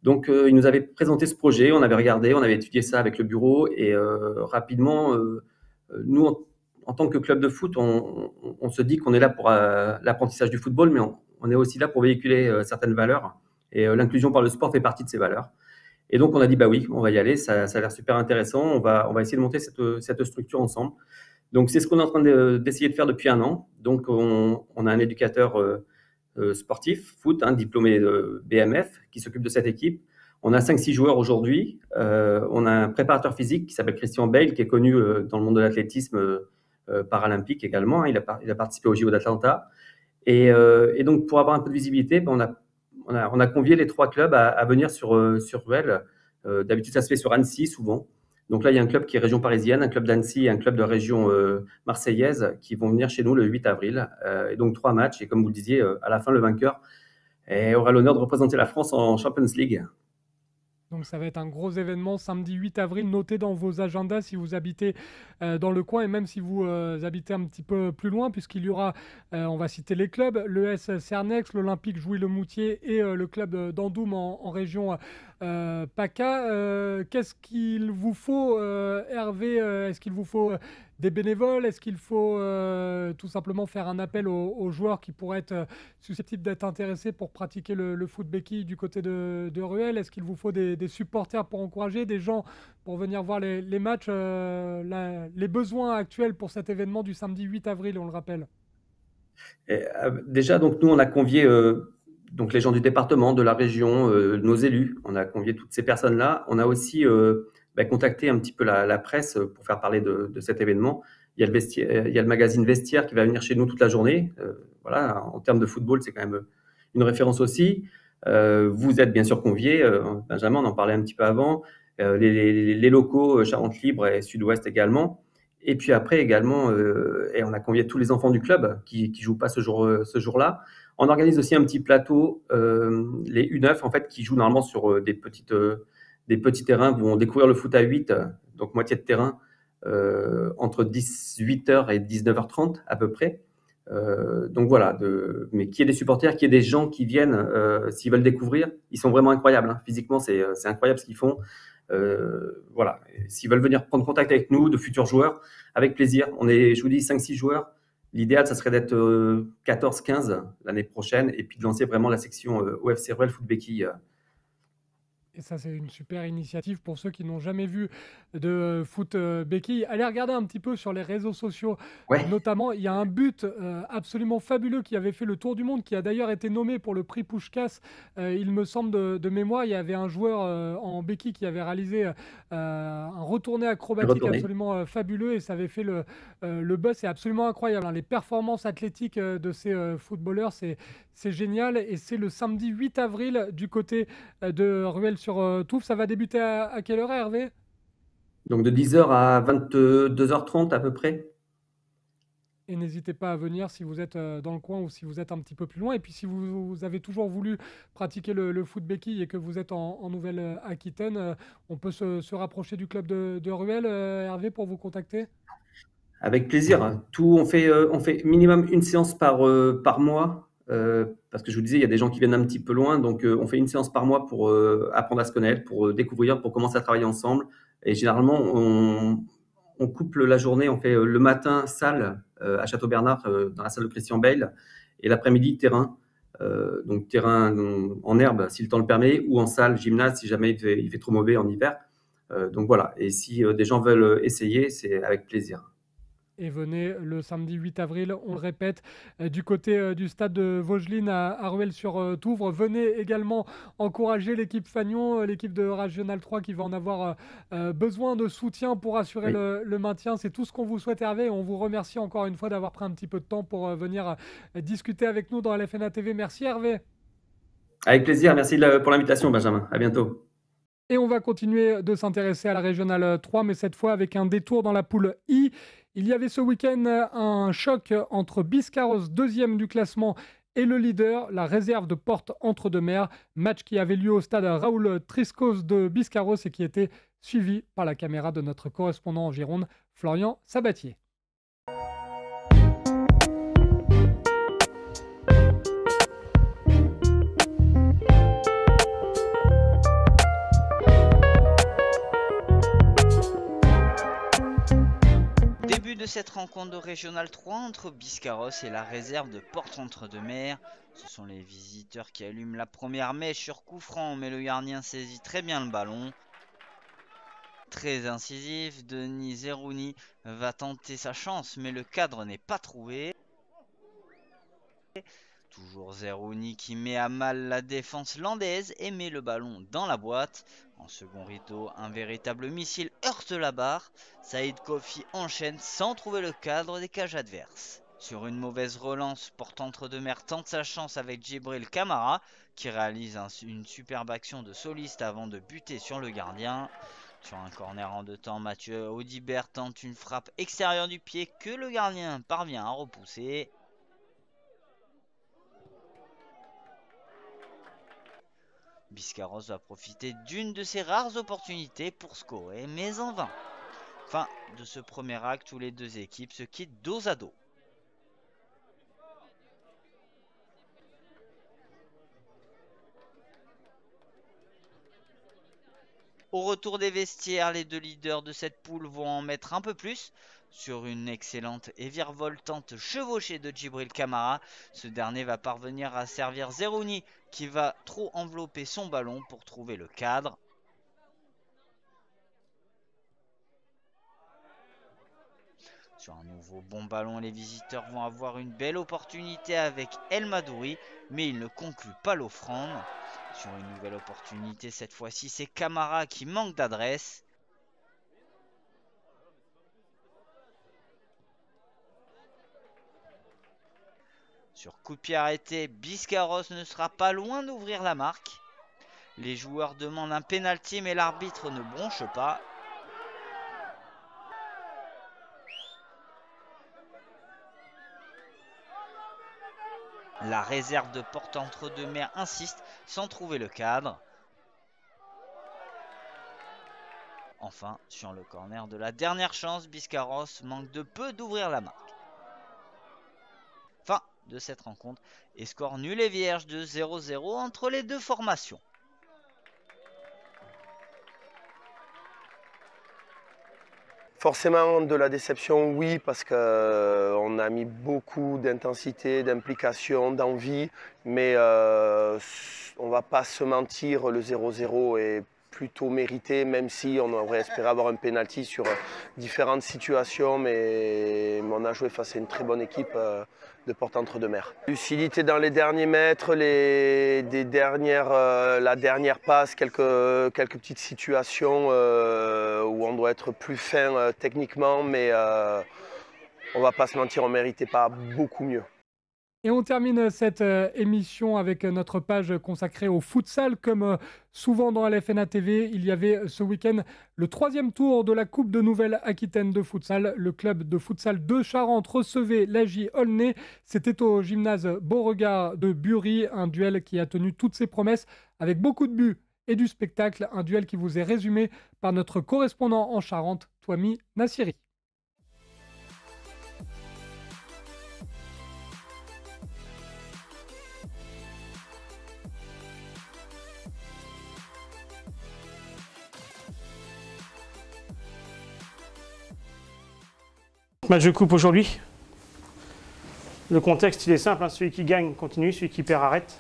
Donc, il nous avait présenté ce projet, on avait regardé, on avait étudié ça avec le bureau et rapidement, nous, en tant que club de foot, on se dit qu'on est là pour l'apprentissage du football, mais on est aussi là pour véhiculer certaines valeurs. Et l'inclusion par le sport fait partie de ces valeurs. Et donc, on a dit, bah oui, on va y aller, ça a l'air super intéressant, on va essayer de monter cette structure ensemble. Donc, c'est ce qu'on est en train d'essayer de faire depuis 1 an. Donc, on a un éducateur sportif, foot, diplômé de BMF, qui s'occupe de cette équipe. On a 5-6 joueurs aujourd'hui. On a un préparateur physique qui s'appelle Christian Bale, qui est connu dans le monde de l'athlétisme paralympique également. Il a participé au JO d'Atlanta. Et donc, pour avoir un peu de visibilité, on a convié les 3 clubs à venir sur Ruel. D'habitude, ça se fait sur Annecy, souvent. Donc là, il y a un club qui est région parisienne, un club d'Annecy et un club de région marseillaise qui vont venir chez nous le 8 avril. Et donc 3 matchs. Et comme vous le disiez, à la fin, le vainqueur aura l'honneur de représenter la France en Champions League. Donc ça va être un gros événement samedi 8 avril. Notez dans vos agendas si vous habitez dans le coin et même si vous habitez un petit peu plus loin, puisqu'il y aura, on va citer les clubs, l'ES Cernex, l'Olympique Jouy-le-Moutier et le club d'Andoum en région PACA. Qu'est-ce qu'il vous faut, Hervé? Est-ce qu'il vous faut des bénévoles? Est-ce qu'il faut tout simplement faire un appel aux joueurs qui pourraient être susceptibles d'être intéressés pour pratiquer le foot béquille du côté de Ruel? Est-ce qu'il vous faut des supporters pour encourager, des gens pour venir voir les matchs, les besoins actuels pour cet événement du samedi 8 avril, on le rappelle? Déjà, donc nous, on a convié donc les gens du département, de la région, nos élus. On a convié toutes ces personnes-là. On a aussi contacter un petit peu la presse pour faire parler de cet événement. Il y a le magazine Vestiaire qui va venir chez nous toute la journée. Voilà, en termes de football, c'est quand même une référence aussi. Vous êtes bien sûr conviés, Benjamin, on en parlait un petit peu avant, les locaux Charente Libre et Sud-Ouest également. Et puis après également, et on a convié tous les enfants du club qui jouent pas ce jour-là. On organise aussi un petit plateau, les U9 en fait, qui jouent normalement sur des petits terrains vont découvrir le foot à 8, donc moitié de terrain, entre 18h et 19h30 à peu près. Donc voilà, mais qu'il y ait des supporters, qu'il y ait des gens qui viennent, s'ils veulent découvrir, ils sont vraiment incroyables. Physiquement, c'est incroyable ce qu'ils font. Voilà, s'ils veulent venir prendre contact avec nous, de futurs joueurs, avec plaisir. On est, je vous dis, 5-6 joueurs. L'idéal, ça serait d'être 14-15 l'année prochaine et puis de lancer vraiment la section OFC Ruel Foot Béquille. Et ça, c'est une super initiative pour ceux qui n'ont jamais vu de foot béquille. Allez regarder un petit peu sur les réseaux sociaux. Ouais. Notamment, il y a un but absolument fabuleux qui avait fait le tour du monde, qui a d'ailleurs été nommé pour le prix Puskás. Il me semble de mémoire, il y avait un joueur en béquille qui avait réalisé un retourné acrobatique absolument fabuleux et ça avait fait le buzz. C'est absolument incroyable, hein. Les performances athlétiques de ces footballeurs, c'est génial. Et c'est le samedi 8 avril du côté de Rueil-sur-Touve. Ça va débuter à quelle heure, Hervé? Donc de 10h à 22h30 à peu près. Et n'hésitez pas à venir si vous êtes dans le coin ou si vous êtes un petit peu plus loin. Et puis si vous avez toujours voulu pratiquer le foot béquille et que vous êtes en Nouvelle-Aquitaine, on peut se rapprocher du club de Rueil, Hervé, pour vous contacter? Avec plaisir. On fait minimum une séance par mois. Parce que je vous disais, il y a des gens qui viennent un petit peu loin, donc on fait une séance par mois pour apprendre à se connaître, pour découvrir, pour commencer à travailler ensemble. Et généralement, on couple la journée, on fait le matin salle à Château-Bernard, dans la salle de Christian Bale, et l'après-midi terrain. Donc terrain en herbe si le temps le permet, ou en salle gymnase si jamais il fait trop mauvais en hiver. Donc voilà, et si des gens veulent essayer, c'est avec plaisir. Et venez le samedi 8 avril, on le répète, du côté du stade de Vaugeline à Rueil-sur-Touve. Venez également encourager l'équipe Fagnon, l'équipe de Régional 3 qui va en avoir besoin de soutien pour assurer le maintien. C'est tout ce qu'on vous souhaite, Hervé. On vous remercie encore une fois d'avoir pris un petit peu de temps pour venir discuter avec nous dans LFNA TV. Merci, Hervé. Avec plaisir, merci pour l'invitation, Benjamin. À bientôt. Et on va continuer de s'intéresser à la Régionale 3, mais cette fois avec un détour dans la poule I. Il y avait ce week-end un choc entre Biscarrosse, deuxième du classement, et le leader, la réserve de Porte entre deux mers. Match qui avait lieu au stade Raoul Triscos de Biscarrosse et qui était suivi par la caméra de notre correspondant en Gironde, Florian Sabatier. De cette rencontre de Régional 3 entre Biscarrosse et la réserve de Porte entre deux mers. Ce sont les visiteurs qui allument la première mèche sur coup franc, mais le gardien saisit très bien le ballon. Très incisif, Denis Zerouni va tenter sa chance, mais le cadre n'est pas trouvé. Toujours Zerouni qui met à mal la défense landaise et met le ballon dans la boîte. En second rideau, un véritable missile heurte la barre. Saïd Kofi enchaîne sans trouver le cadre des cages adverses. Sur une mauvaise relance, Porte entre deux mers tente sa chance avec Djibril Camara qui réalise une superbe action de soliste avant de buter sur le gardien. Sur un corner en deux temps, Mathieu Audibert tente une frappe extérieure du pied que le gardien parvient à repousser. Biscarrosse va profiter d'une de ses rares opportunités pour scorer, mais en vain. Fin de ce premier acte où les deux équipes se quittent dos à dos. Au retour des vestiaires, les deux leaders de cette poule vont en mettre un peu plus. Sur une excellente et virevoltante chevauchée de Djibril Camara, ce dernier va parvenir à servir Zerouni qui va trop envelopper son ballon pour trouver le cadre. Sur un nouveau bon ballon, les visiteurs vont avoir une belle opportunité avec El Madouri, mais il ne conclut pas l'offrande. Sur une nouvelle opportunité, cette fois-ci, c'est Camara qui manque d'adresse. Sur coup de pied arrêté, Biscarrosse ne sera pas loin d'ouvrir la marque. Les joueurs demandent un pénalty, mais l'arbitre ne bronche pas. La réserve de Porte entre deux mers insiste sans trouver le cadre. Enfin, sur le corner de la dernière chance, Biscarrosse manque de peu d'ouvrir la marque. Fin de cette rencontre et score nul et vierge de 0-0 entre les deux formations. Forcément de la déception, oui, parce qu'on a mis beaucoup d'intensité, d'implication, d'envie, mais on ne va pas se mentir, le 0-0 est plutôt mérité, même si on aurait espéré avoir un penalty sur différentes situations, mais on a joué face à une très bonne équipe de Porte-Entre-Deux-Mers. Lucidité dans les derniers mètres, la dernière passe, quelques petites situations où on doit être plus fin techniquement, mais on ne va pas se mentir, on ne méritait pas beaucoup mieux. Et on termine cette émission avec notre page consacrée au futsal. Comme souvent dans LFNA TV, il y avait ce week-end le 3e tour de la Coupe de Nouvelle-Aquitaine de futsal. Le club de futsal de Charente recevait l'AJ Aulnay. C'était au gymnase Beauregard de Bury, un duel qui a tenu toutes ses promesses avec beaucoup de buts et du spectacle. Un duel qui vous est résumé par notre correspondant en Charente, Twami Nassiri. Match de coupe aujourd'hui. Le contexte il est simple, hein. Celui qui gagne continue, celui qui perd arrête.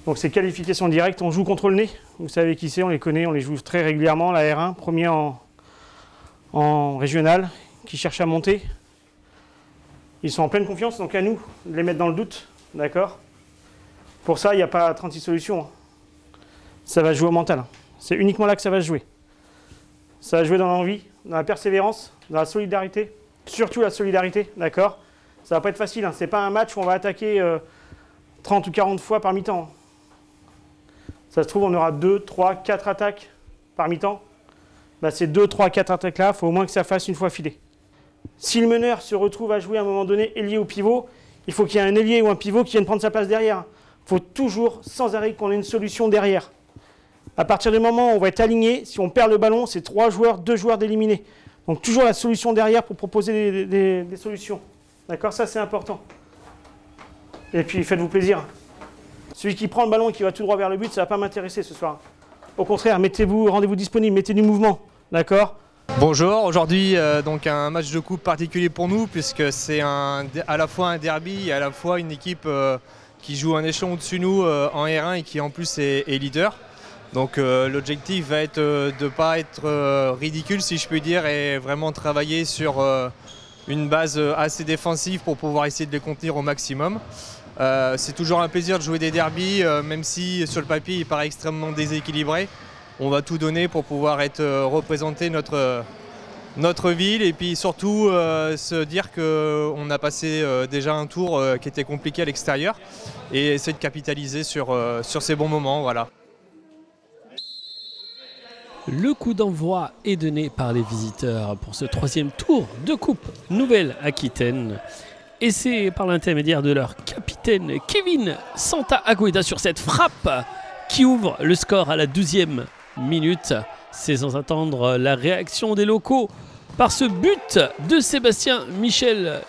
Donc c'est qualification directe, on joue contre le nez. Vous savez qui c'est, on les connaît, on les joue très régulièrement. La R1, premier en régional, qui cherche à monter. Ils sont en pleine confiance, donc à nous de les mettre dans le doute, d'accord? Pour ça, il n'y a pas 36 solutions. Ça va jouer au mental. C'est uniquement là que ça va se jouer. Ça va jouer dans l'envie, dans la persévérance, dans la solidarité, surtout la solidarité, d'accord? Ça va pas être facile, hein. C'est pas un match où on va attaquer 30 ou 40 fois par mi-temps. Ça se trouve, on aura 2, 3, 4 attaques par mi-temps. Bah, ces 2, 3, 4 attaques-là, il faut au moins que ça fasse une fois filée. Si le meneur se retrouve à jouer à un moment donné ailier ou pivot, il faut qu'il y ait un ailier ou un pivot qui vienne prendre sa place derrière. Il faut toujours, sans arrêt, qu'on ait une solution derrière. À partir du moment où on va être aligné, si on perd le ballon, c'est 3 joueurs, 2 joueurs d'éliminer. Donc toujours la solution derrière pour proposer des solutions. D'accord? Ça, c'est important. Et puis, faites-vous plaisir. Celui qui prend le ballon et qui va tout droit vers le but, ça ne va pas m'intéresser ce soir. Au contraire, rendez-vous disponible, mettez du mouvement. D'accord? Bonjour, aujourd'hui donc un match de coupe particulier pour nous puisque c'est à la fois un derby et à la fois une équipe qui joue un échelon au-dessus de nous en R1 et qui en plus est leader. Donc l'objectif va être de ne pas être ridicule si je puis dire et vraiment travailler sur une base assez défensive pour pouvoir essayer de les contenir au maximum. C'est toujours un plaisir de jouer des derbies, même si sur le papier il paraît extrêmement déséquilibré. On va tout donner pour pouvoir représenter notre ville et puis surtout se dire qu'on a passé déjà un tour qui était compliqué à l'extérieur et essayer de capitaliser sur ces bons moments. Voilà. Le coup d'envoi est donné par les visiteurs pour ce 3e tour de Coupe Nouvelle-Aquitaine. Et c'est par l'intermédiaire de leur capitaine Kevin Santa-Agueda sur cette frappe qui ouvre le score à la 12e minute. C'est sans attendre la réaction des locaux par ce but de Sébastien Michel,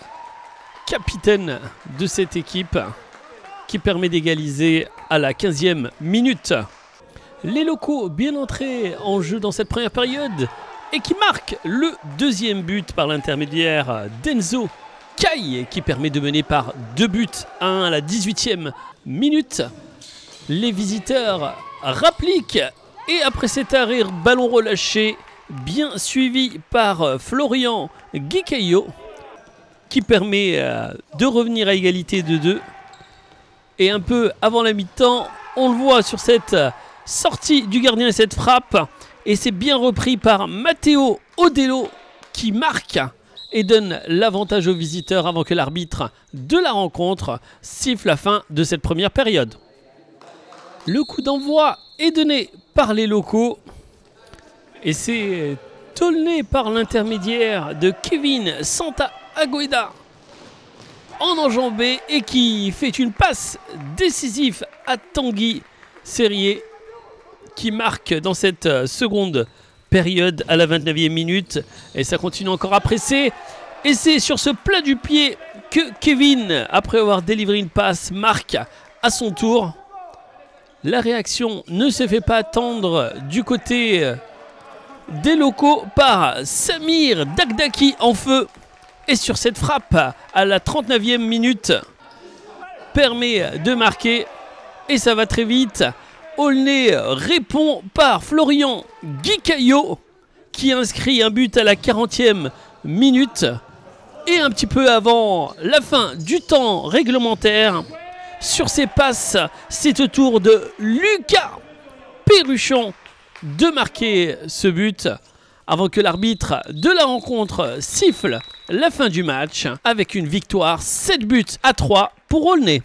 capitaine de cette équipe, qui permet d'égaliser à la 15e minute. Les locaux bien entrés en jeu dans cette première période et qui marquent le 2e but par l'intermédiaire d'Enzo Kai qui permet de mener par 2 buts, 1 à la 18e minute. Les visiteurs rappliquent et après cet arrêt, ballon relâché, bien suivi par Florian Guicayo qui permet de revenir à égalité de 2. Et un peu avant la mi-temps, on le voit sur cette sortie du gardien et cette frappe. Et c'est bien repris par Matteo Odello qui marque et donne l'avantage aux visiteurs avant que l'arbitre de la rencontre siffle la fin de cette première période. Le coup d'envoi est donné par les locaux et c'est Aulnay par l'intermédiaire de Kevin Santa-Agueda en enjambé et qui fait une passe décisive à Tanguy Serrier qui marque dans cette seconde période à la 29e minute. Et ça continue encore à presser. Et c'est sur ce plat du pied que Kevin, après avoir délivré une passe, marque à son tour. La réaction ne se fait pas attendre du côté des locaux par Samir Dagdaki en feu. Et sur cette frappe à la 39e minute, permet de marquer. Et ça va très vite. Aulnay répond par Florian Guicaillot qui inscrit un but à la 40e minute. Et un petit peu avant la fin du temps réglementaire, sur ses passes, c'est au tour de Lucas Perruchon de marquer ce but avant que l'arbitre de la rencontre siffle la fin du match avec une victoire 7-3 pour Aulnay.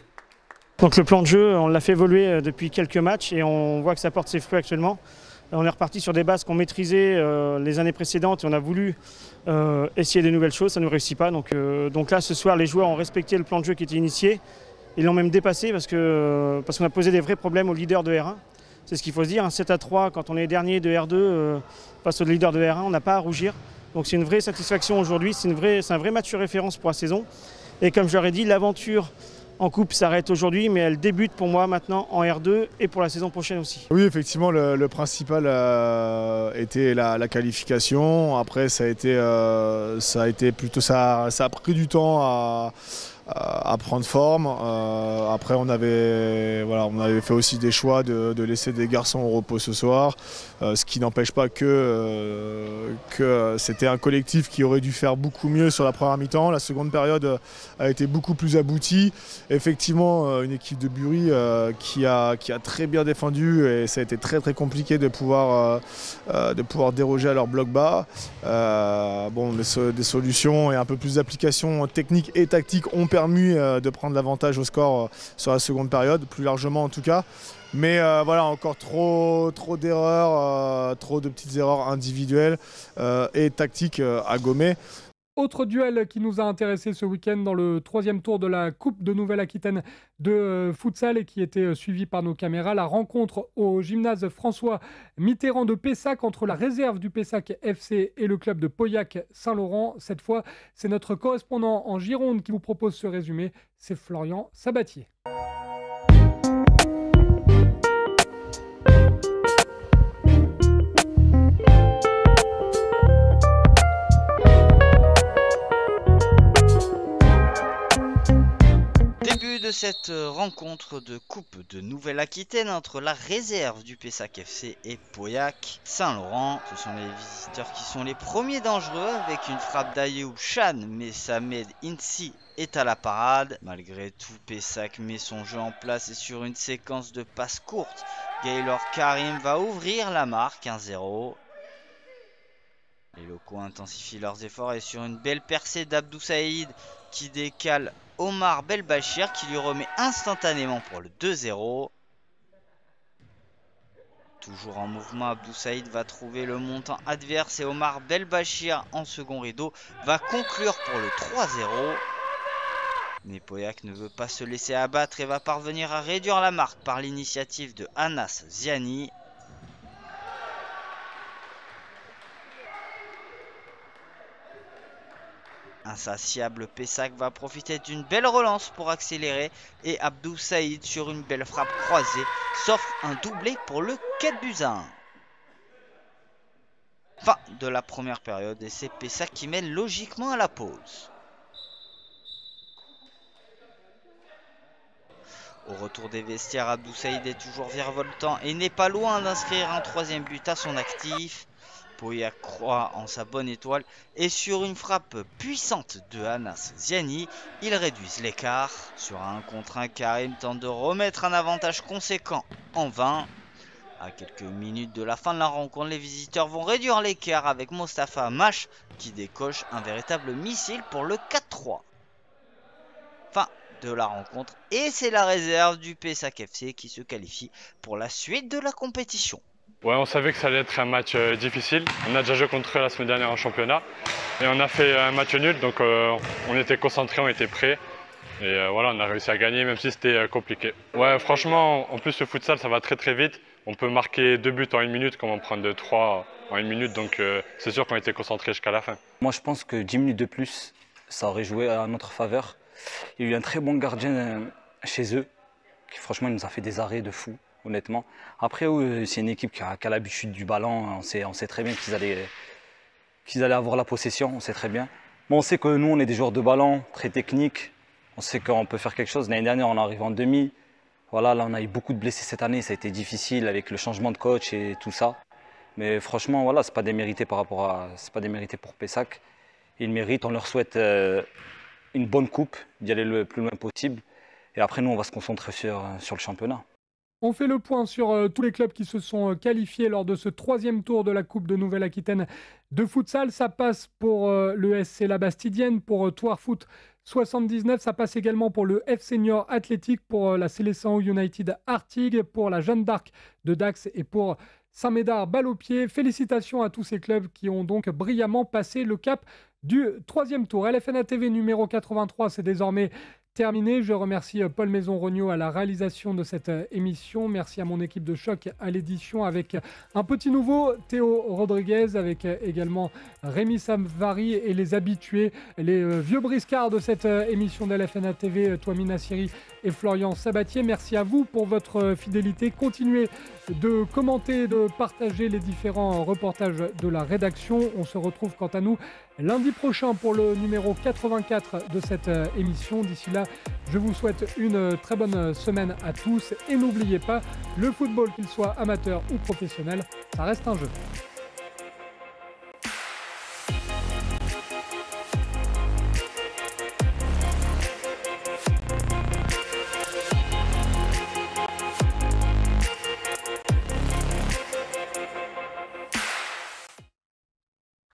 Donc le plan de jeu, on l'a fait évoluer depuis quelques matchs et on voit que ça porte ses fruits actuellement. On est reparti sur des bases qu'on maîtrisait les années précédentes et on a voulu essayer de nouvelles choses, ça ne nous réussit pas. Donc là, ce soir, les joueurs ont respecté le plan de jeu qui était initié. Ils l'ont même dépassé parce qu'on a posé des vrais problèmes aux leaders de R1. C'est ce qu'il faut se dire, 7-3 quand on est dernier de R2 face aux leaders de R1, on n'a pas à rougir. Donc c'est une vraie satisfaction aujourd'hui, c'est un vrai match de référence pour la saison. Et comme je leur ai dit, l'aventure en coupe s'arrête aujourd'hui, mais elle débute pour moi maintenant en R2 et pour la saison prochaine aussi. Oui, effectivement, le principal était la qualification. Après, ça a pris du temps à prendre forme. Après, on avait fait aussi des choix de laisser des garçons au repos ce soir, ce qui n'empêche pas que c'était un collectif qui aurait dû faire beaucoup mieux sur la première mi-temps. La seconde période a été beaucoup plus aboutie. Effectivement, une équipe de Bury qui a très bien défendu et ça a été très très compliqué de pouvoir déroger à leur bloc bas. Des solutions et un peu plus d'applications techniques et tactiques ont permis de prendre l'avantage au score sur la seconde période, plus largement en tout cas. Mais encore trop d'erreurs, trop de petites erreurs individuelles et tactiques à gommer. Autre duel qui nous a intéressé ce week-end dans le 3e tour de la Coupe de Nouvelle-Aquitaine de futsal et qui était suivi par nos caméras. La rencontre au gymnase François Mitterrand de Pessac entre la réserve du Pessac FC et le club de Pauillac Saint-Laurent. Cette fois, c'est notre correspondant en Gironde qui vous propose ce résumé. C'est Florian Sabatier. De cette rencontre de Coupe de Nouvelle-Aquitaine entre la réserve du Pessac FC et Pauillac Saint-Laurent. Ce sont les visiteurs qui sont les premiers dangereux avec une frappe d'Ayoub Chan, mais Samed Insi est à la parade. Malgré tout, Pessac met son jeu en place et sur une séquence de passes courtes, Gaylor Karim va ouvrir la marque 1-0. Les locaux intensifient leurs efforts et sur une belle percée d'Abdou Saïd qui décale Omar Belbachir qui lui remet instantanément pour le 2-0. Toujours en mouvement, Abdou Saïd va trouver le montant adverse et Omar Belbachir en second rideau va conclure pour le 3-0. Mais Pauillac ne veut pas se laisser abattre et va parvenir à réduire la marque par l'initiative de Anas Ziani. Insatiable, Pessac va profiter d'une belle relance pour accélérer et Abdou Saïd sur une belle frappe croisée s'offre un doublé pour le 4-1. Fin de la première période et c'est Pessac qui mène logiquement à la pause. Au retour des vestiaires, Abdou Saïd est toujours virevoltant et n'est pas loin d'inscrire un 3e but à son actif. Pauillac croit en sa bonne étoile et sur une frappe puissante de Anas Ziani, ils réduisent l'écart. Sur un contre 1, Karim tente de remettre un avantage conséquent en vain. À quelques minutes de la fin de la rencontre, les visiteurs vont réduire l'écart avec Mostafa Mash qui décoche un véritable missile pour le 4-3. Fin de la rencontre et c'est la réserve du Pessac FC qui se qualifie pour la suite de la compétition. Ouais, on savait que ça allait être un match difficile. On a déjà joué contre eux la semaine dernière en championnat et on a fait un match nul, donc on était concentrés, on était prêts et on a réussi à gagner même si c'était compliqué. Ouais, franchement, en plus le futsal ça va très très vite. On peut marquer 2 buts en 1 minute comme on prend 2-3 en 1 minute, donc c'est sûr qu'on était concentrés jusqu'à la fin. Moi je pense que 10 minutes de plus, ça aurait joué à notre faveur. Il y a eu un très bon gardien chez eux, qui franchement il nous a fait des arrêts de fou. honnêtement. Après, oui, c'est une équipe qui a l'habitude du ballon. On sait très bien qu'ils allaient avoir la possession, on sait très bien. Mais on sait que nous, on est des joueurs de ballon, très techniques. On sait qu'on peut faire quelque chose. L'année dernière, on arrive en demi. Voilà, là, on a eu beaucoup de blessés cette année. Ça a été difficile avec le changement de coach et tout ça. Mais franchement, voilà, c'est pas démérité c'est pas démérité pour Pessac. Ils méritent. On leur souhaite une bonne coupe, d'y aller le plus loin possible. Et après, nous, on va se concentrer sur le championnat. On fait le point sur tous les clubs qui se sont qualifiés lors de ce 3e tour de la Coupe de Nouvelle-Aquitaine de futsal. Ça passe pour le SC La Bastidienne, pour Thouars Foot 79. Ça passe également pour le F Senior Athlétique, pour la Célestin United Artigues, pour la Jeanne d'Arc de Dax et pour Saint-Médard balle au pied. Félicitations à tous ces clubs qui ont donc brillamment passé le cap du 3e tour. LFNA TV numéro 83, c'est désormais terminé. Je remercie Paul Maison-Rognaud à la réalisation de cette émission. Merci à mon équipe de choc à l'édition avec un petit nouveau, Théo Rodriguez, avec également Rémi Samvari et les habitués, les vieux briscards de cette émission de LFNA TV, Touami Nassiri et Florian Sabatier. Merci à vous pour votre fidélité. Continuez de commenter, de partager les différents reportages de la rédaction. On se retrouve quant à nous lundi prochain pour le numéro 84 de cette émission. D'ici là, je vous souhaite une très bonne semaine à tous et n'oubliez pas, le football, qu'il soit amateur ou professionnel, ça reste un jeu.